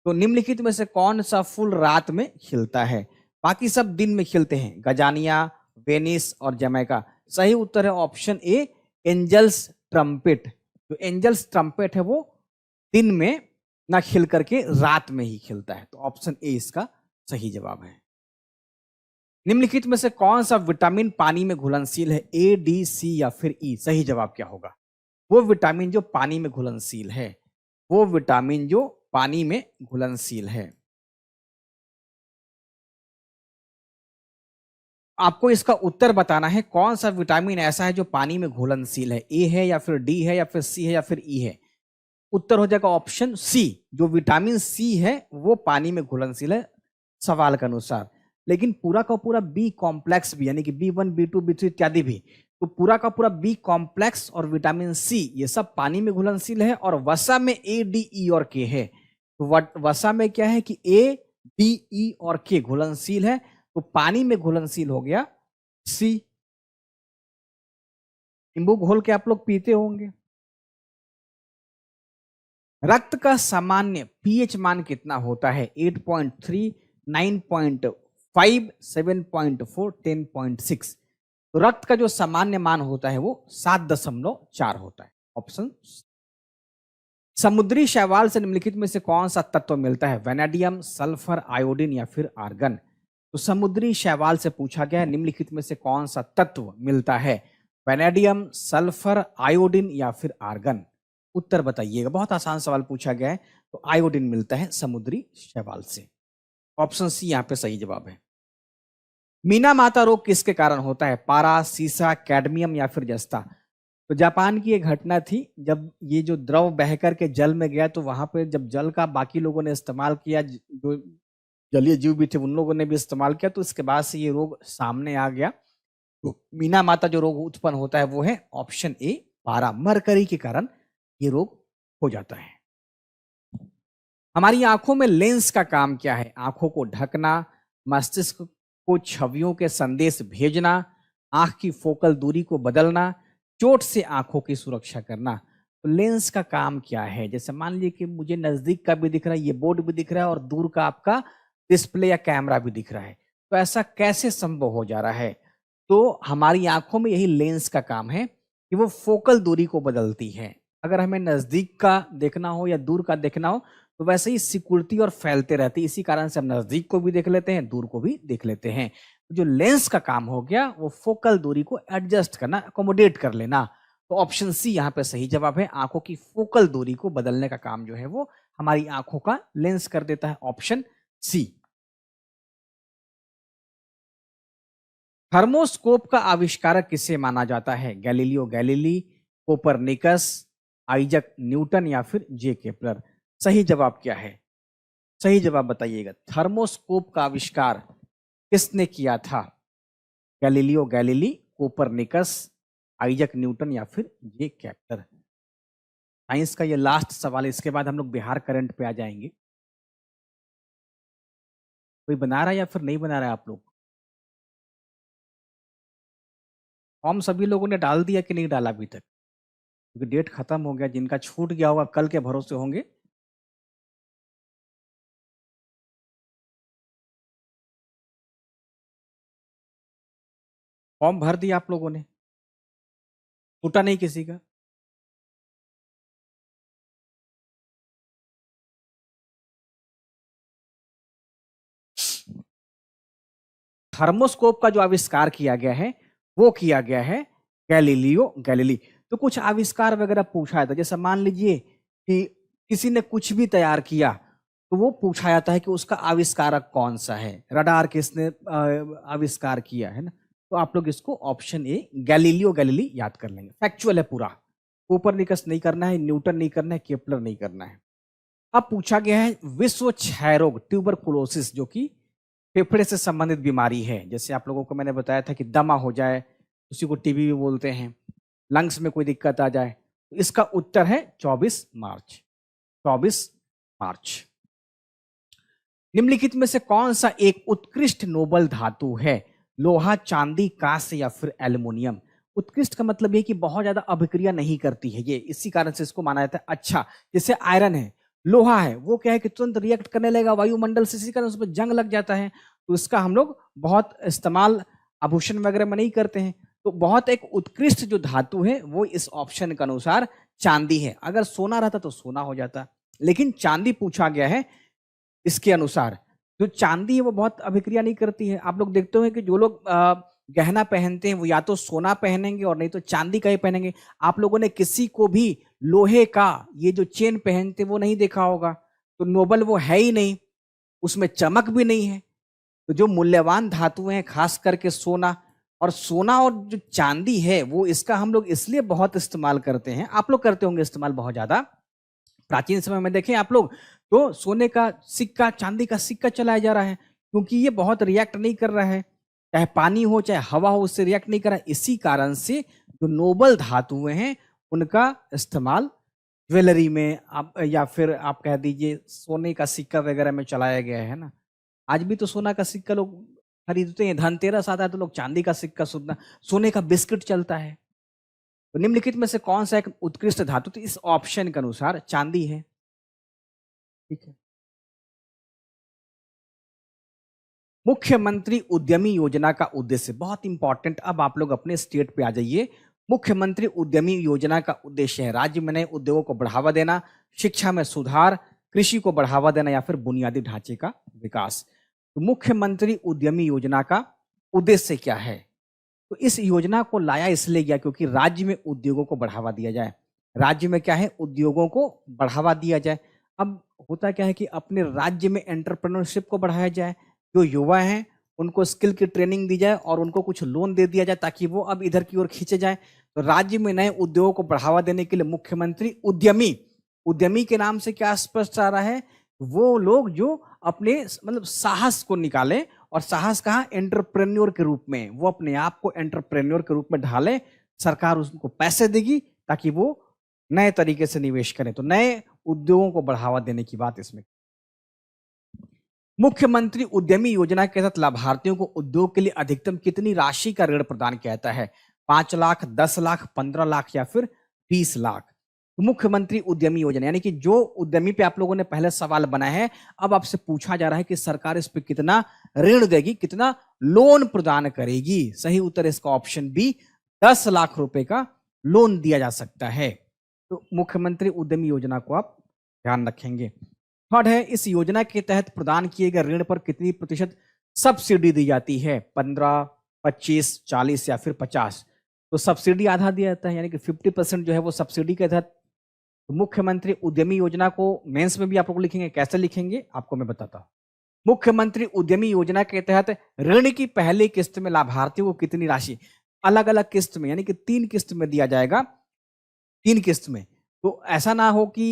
तो निम्नलिखित में से कौन सा फूल रात में खिलता है? बाकी सब दिन में खिलते हैं, गजानिया, वेनिस और जमैका। सही उत्तर है ऑप्शन ए, एंजल्स ट्रम्पेट। जो एंजल्स ट्रम्पेट है वो दिन में ना खिल करके रात में ही खिलता है। तो ऑप्शन ए इसका सही जवाब है। निम्नलिखित में से कौन सा विटामिन पानी में घुलनशील है? ए, डी, सी या फिर ई? सही जवाब क्या होगा? वो विटामिन जो पानी में घुलनशील है, वो विटामिन जो पानी में घुलनशील है। आपको इसका उत्तर बताना है, कौन सा विटामिन ऐसा है जो पानी में घुलनशील है? ए है या फिर डी है या फिर सी है या फिर ई है? उत्तर हो जाएगा ऑप्शन सी। जो विटामिन सी है वो पानी में घुलनशील है सवाल के अनुसार। लेकिन पूरा का पूरा बी कॉम्प्लेक्स भी, यानी कि B1, B2, B3 इत्यादि भी, तो पूरा का पूरा बी कॉम्प्लेक्स और विटामिन सी ये सब पानी में घुलनशील है। और वसा में ए, डी, ई और के है। तो वसा में क्या है कि ए, डी, ई और के घुलनशील है, तो पानी में घुलनशील हो गया सी। नींबू घोल के आप लोग पीते होंगे। रक्त का सामान्य पीएच मान कितना होता है? 8.3, 9.5, 7.4, 10.6? तो रक्त का जो सामान्य मान होता है वो 7.4 होता है। ऑप्शन। समुद्री शैवाल से निम्नलिखित में से कौन सा तत्व मिलता है? वेनेडियम, सल्फर, आयोडीन या फिर आर्गन? तो समुद्री शैवाल से पूछा गया है निम्नलिखित में से कौन सा तत्व मिलता है? वेनेडियम, सल्फर, आयोडीन या फिर आर्गन? उत्तर बताइएगा। बहुत आसान सवाल पूछा गया है। तो आयोडीन मिलता है समुद्री शैवाल से। ऑप्शन सी यहाँ पे सही जवाब है। मीना माता रोग किसके कारण होता है? पारा, सीसा, कैडमियम या फिर जस्ता? तो जापान की एक घटना थी, जब ये जो द्रव बह करके जल में गया तो वहां पे जब जल का बाकी लोगों ने इस्तेमाल किया, जो जलीय जीव भी थे उन लोगों ने भी इस्तेमाल किया, तो इसके बाद से ये रोग सामने आ गया। तो मीना माता जो रोग उत्पन्न होता है वो है ऑप्शन ए, पारा। मरकरी के कारण ये रोग हो जाता है। हमारी आंखों में लेंस का काम क्या है? आंखों को ढकना, मस्तिष्क को छवियों के संदेश भेजना, आंख की फोकल दूरी को बदलना, चोट से आंखों की सुरक्षा करना। तो लेंस का काम क्या है? जैसे मान लीजिए कि मुझे नजदीक का भी दिख रहा है, ये बोर्ड भी दिख रहा है और दूर का आपका डिस्प्ले या कैमरा भी दिख रहा है, तो ऐसा कैसे संभव हो जा रहा है? तो हमारी आंखों में यही लेंस का काम है कि वो फोकल दूरी को बदलती है। अगर हमें नजदीक का देखना हो या दूर का देखना हो तो वैसे ही सिकुड़ती और फैलते रहती है। इसी कारण से हम नजदीक को भी देख लेते हैं, दूर को भी देख लेते हैं। जो लेंस का काम हो गया वो फोकल दूरी को एडजस्ट करना, अकोमोडेट कर लेना। तो ऑप्शन सी यहाँ पे सही जवाब है। आंखों की फोकल दूरी को बदलने का काम जो है वो हमारी आंखों का लेंस कर देता है। Option C. थर्मोस्कोप का आविष्कारक किसे माना जाता है? Galileo Galilei, Copernicus, Isaac Newton या फिर जे केपलर? सही जवाब क्या है? सही जवाब बताइएगा। थर्मोस्कोप का आविष्कार किसने किया था? Galileo Galilei, Copernicus, Isaac Newton या फिर जे केपलर? साइंस का ये लास्ट सवाल है, इसके बाद हम लोग बिहार करंट पे आ जाएंगे। कोई बना रहा है या फिर नहीं बना रहा है आप लोग? फॉर्म सभी लोगों ने डाल दिया कि नहीं डाला अभी तक? क्योंकि डेट खत्म हो गया, जिनका छूट गया होगा कल के भरोसे होंगे। फॉर्म भर दिया आप लोगों ने, छूटा नहीं किसी का? थर्मोस्कोप का जो आविष्कार किया गया है वो किया गया है गैलीलियो गैलीली। तो कुछ आविष्कार वगैरह पूछा था, जैसे मान लीजिए कि किसी ने कुछ भी तैयार किया तो वो पूछा जाता है कि उसका आविष्कारक कौन सा है, रडार किसने आविष्कार किया है ना। तो आप लोग इसको ऑप्शन ए गैलीलियो गैलीली याद कर लेंगे। फैक्चुअल है पूरा, कोपरनिकस नहीं करना है, न्यूटन नहीं करना है, केपलर नहीं करना है। अब पूछा गया है विश्व क्षय रोग ट्यूबरकुलोसिस, जो कि फेफड़े से संबंधित बीमारी है। जैसे आप लोगों को मैंने बताया था कि दमा हो जाए, उसी को टीबी भी बोलते हैं, लंग्स में कोई दिक्कत आ जाए, तो इसका उत्तर है 24 मार्च। 24 मार्च। निम्नलिखित में से कौन सा एक उत्कृष्ट नोबल धातु है? लोहा, चांदी, कांस्य या फिर एल्युमिनियम? उत्कृष्ट का मतलब ये कि बहुत ज्यादा अभिक्रिया नहीं करती है ये, इसी कारण से इसको माना जाता है अच्छा। जैसे आयरन है, लोहा है, वो क्या है कि तुरंत रिएक्ट करने लगेगा वायुमंडल से, इसी कारण उस पर जंग लग जाता है, तो इसका हम लोग बहुत इस्तेमाल आभूषण वगैरह में नहीं करते हैं। तो बहुत एक उत्कृष्ट जो धातु है वो इस ऑप्शन के अनुसार चांदी है। अगर सोना रहता तो सोना हो जाता, लेकिन चांदी पूछा गया है इसके अनुसार। जो चांदी है वो बहुत अभिक्रिया नहीं करती है। आप लोग देखते हो कि जो लोग गहना पहनते हैं वो या तो सोना पहनेंगे और नहीं तो चांदी का ही पहनेंगे। आप लोगों ने किसी को भी लोहे का ये जो चेन पहनते वो नहीं देखा होगा, तो नोबल वो है ही नहीं, उसमें चमक भी नहीं है। तो जो मूल्यवान धातुएं हैं खास करके सोना, और सोना और जो चांदी है वो इसका हम लोग इसलिए बहुत इस्तेमाल करते हैं, आप लोग करते होंगे इस्तेमाल बहुत ज्यादा। प्राचीन समय में देखें आप लोग तो सोने का सिक्का, चांदी का सिक्का चलाया जा रहा है, क्योंकि ये बहुत रिएक्ट नहीं कर रहा है, चाहे पानी हो चाहे हवा हो, उससे रिएक्ट नहीं कर रहा है। इसी कारण से जो नोबल धातुएं हैं उनका इस्तेमाल ज्वेलरी में आप या फिर आप कह दीजिए सोने का सिक्का वगैरह में चलाया गया है ना। आज भी तो सोना का सिक्का लोग खरीदते हैं, धनतेरस आता है तो लोग चांदी का सिक्का, सोने का बिस्किट चलता है। तो निम्नलिखित में से कौन सा एक उत्कृष्ट धातु? तो इस ऑप्शन के अनुसार चांदी है। ठीक है। मुख्यमंत्री उद्यमी योजना का उद्देश्य बहुत इंपॉर्टेंट। अब आप लोग अपने स्टेट पे आ जाइए। मुख्यमंत्री उद्यमी योजना का उद्देश्य है राज्य में नए उद्योगों को बढ़ावा देना, शिक्षा में सुधार, कृषि को बढ़ावा देना या फिर बुनियादी ढांचे का विकास। तो मुख्यमंत्री उद्यमी योजना का उद्देश्य क्या है? तो इस योजना को लाया इसलिए गया क्योंकि राज्य में उद्योगों को बढ़ावा दिया जाए। राज्य में क्या है, उद्योगों को बढ़ावा दिया जाए। अब होता क्या है कि अपने राज्य में एंटरप्रेन्योरशिप को बढ़ाया जाए, जो युवा हैं उनको स्किल की ट्रेनिंग दी जाए और उनको कुछ लोन दे दिया जाए ताकि वो अब इधर की ओर खींचे जाए। तो राज्य में नए उद्योगों को बढ़ावा देने के लिए मुख्यमंत्री उद्यमी, उद्यमी के नाम से क्या स्पष्ट आ रहा है, वो लोग जो अपने मतलब साहस को निकाले, और साहस कहाँ, एंटरप्रेन्योर के रूप में, वो अपने आप को एंटरप्रेन्योर के रूप में ढाले, सरकार उसको पैसे देगी ताकि वो नए तरीके से निवेश करें। तो नए उद्योगों को बढ़ावा देने की बात इसमें। मुख्यमंत्री उद्यमी योजना के तहत लाभार्थियों को उद्योग के लिए अधिकतम कितनी राशि का ऋण प्रदान किया जाता है? 5 लाख, 10 लाख, 15 लाख या फिर 20 लाख? तो मुख्यमंत्री उद्यमी योजना यानी कि जो उद्यमी पे आप लोगों ने पहले सवाल बनाया है, अब आपसे पूछा जा रहा है कि सरकार इस पे कितना ऋण देगी, कितना लोन प्रदान करेगी। सही उत्तर इसका ऑप्शन बी, 10 लाख रुपए का लोन दिया जा सकता है। तो मुख्यमंत्री उद्यमी योजना को आप ध्यान रखेंगे। थर्ड है, इस योजना के तहत प्रदान किए गए ऋण पर कितनी प्रतिशत सब्सिडी दी जाती है? 15, 25, 40 या फिर 50? तो सब्सिडी आधा दिया जाता है, यानी कि 50% जो है वो सब्सिडी के तहत। तो मुख्यमंत्री उद्यमी योजना को मेंस में भी आप लोग लिखेंगे, कैसे लिखेंगे आपको मैं बताता हूं। मुख्यमंत्री उद्यमी योजना के तहत ऋण की पहली किस्त में लाभार्थियों को कितनी राशि? अलग अलग किस्त में, यानी कि 3 किस्त में दिया जाएगा, 3 किस्त में। तो ऐसा ना हो कि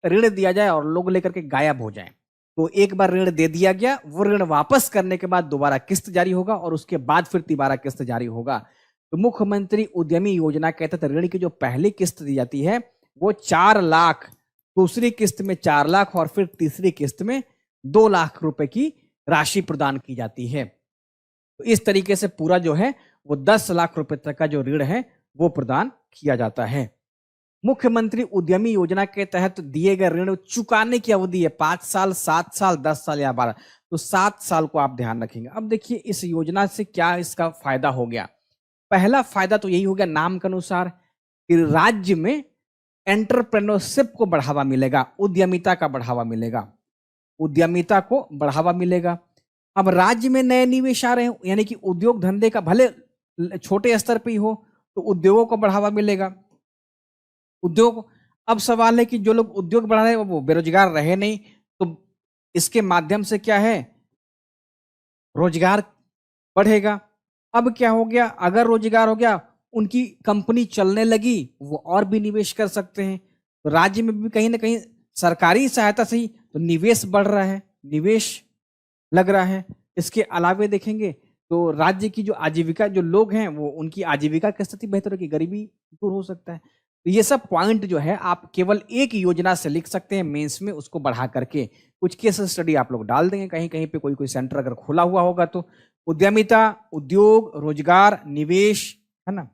ऋण दिया जाए और लोग लेकर के गायब हो जाएं। तो एक बार ऋण दे दिया गया, वो ऋण वापस करने के बाद दोबारा किस्त जारी होगा और उसके बाद फिर तिबारा किस्त जारी होगा। तो मुख्यमंत्री उद्यमी योजना के तहत ऋण की जो पहली किस्त दी जाती है वो 4 लाख, दूसरी किस्त में 4 लाख और फिर तीसरी किस्त में 2 लाख रुपए की राशि प्रदान की जाती है। तो इस तरीके से पूरा जो है वो 10 लाख रुपए तक का जो ऋण है वो प्रदान किया जाता है। मुख्यमंत्री उद्यमी योजना के तहत दिए गए ऋण चुकाने की अवधि है 5 साल, 7 साल, 10 साल या 12, तो 7 साल को आप ध्यान रखेंगे। अब देखिए इस योजना से क्या इसका फायदा हो गया। पहला फायदा तो यही हो गया नाम के अनुसार कि राज्य में एंटरप्रेन्योरशिप को बढ़ावा मिलेगा, उद्यमिता का बढ़ावा मिलेगा, उद्यमिता को बढ़ावा मिलेगा। अब राज्य में नए निवेश आ रहे हैं, यानी कि उद्योग धंधे का भले छोटे स्तर पे ही हो तो उद्योगों को बढ़ावा मिलेगा। उद्योग, अब सवाल है कि जो लोग उद्योग बढ़ा रहे हैं वो बेरोजगार रहे नहीं, तो इसके माध्यम से क्या है, रोजगार बढ़ेगा। अब क्या हो गया, अगर रोजगार हो गया, उनकी कंपनी चलने लगी, वो और भी निवेश कर सकते हैं। तो राज्य में भी कहीं ना कहीं सरकारी सहायता से ही तो निवेश बढ़ रहा है, निवेश लग रहा है। इसके अलावे देखेंगे तो राज्य की जो आजीविका, जो लोग हैं वो उनकी आजीविका की स्थिति बेहतर होगी, गरीबी दूर हो सकता है। तो ये सब पॉइंट जो है आप केवल एक योजना से लिख सकते हैं मेंस में, उसको बढ़ा करके कुछ केस स्टडी आप लोग डाल देंगे कहीं कहीं पे, कोई सेंटर अगर खुला हुआ होगा तो। उद्यमिता, उद्योग, रोजगार, निवेश, है ना।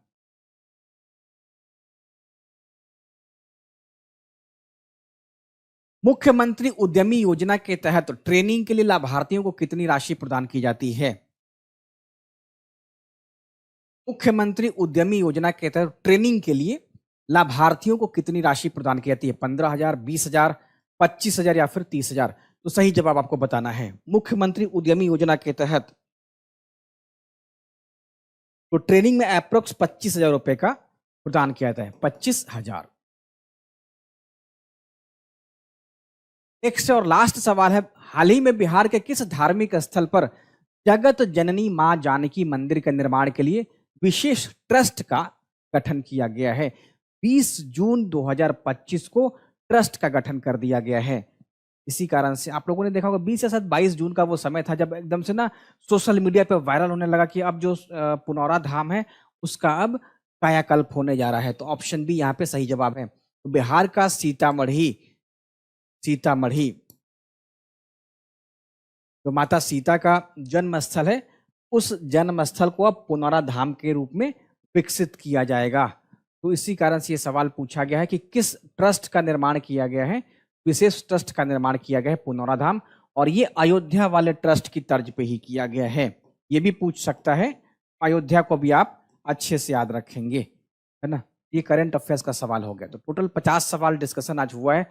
मुख्यमंत्री उद्यमी योजना के तहत ट्रेनिंग के लिए लाभार्थियों को कितनी राशि प्रदान की जाती है? मुख्यमंत्री उद्यमी योजना के तहत ट्रेनिंग के लिए लाभार्थियों को कितनी राशि प्रदान की जाती है? 15,000, 20,000, 25,000 या फिर 30,000? तो सही जवाब आपको बताना है। मुख्यमंत्री उद्यमी योजना के तहत तो ट्रेनिंग में अप्रोक्स 25,000 रुपए का प्रदान किया जाता है, 25,000। नेक्स्ट और लास्ट सवाल है, हाल ही में बिहार के किस धार्मिक स्थल पर जगत जननी मां जानकी मंदिर के निर्माण के लिए विशेष ट्रस्ट का गठन किया गया है? 20 जून 2025 को ट्रस्ट का गठन कर दिया गया है। इसी कारण से आप लोगों ने देखा होगा 20 या शायद 22 जून का वो समय था जब एकदम से ना सोशल मीडिया पे वायरल होने लगा कि अब जो पुनौरा धाम है उसका अब कायाकल्प होने जा रहा है। तो ऑप्शन बी यहाँ पे सही जवाब है। तो बिहार का सीतामढ़ी, सीतामढ़ी जो माता सीता का जन्म स्थल है, उस जन्म स्थल को अब पुनौरा धाम के रूप में विकसित किया जाएगा। तो इसी कारण से ये सवाल पूछा गया है कि किस ट्रस्ट का निर्माण किया गया है? विशेष ट्रस्ट का निर्माण किया गया है पुनौरा धाम, और ये अयोध्या वाले ट्रस्ट की तर्ज पे ही किया गया है। ये भी पूछ सकता है, अयोध्या को भी आप अच्छे से याद रखेंगे, है ना। ये करंट अफेयर्स का सवाल हो गया। तो टोटल 50 सवाल डिस्कशन आज हुआ है।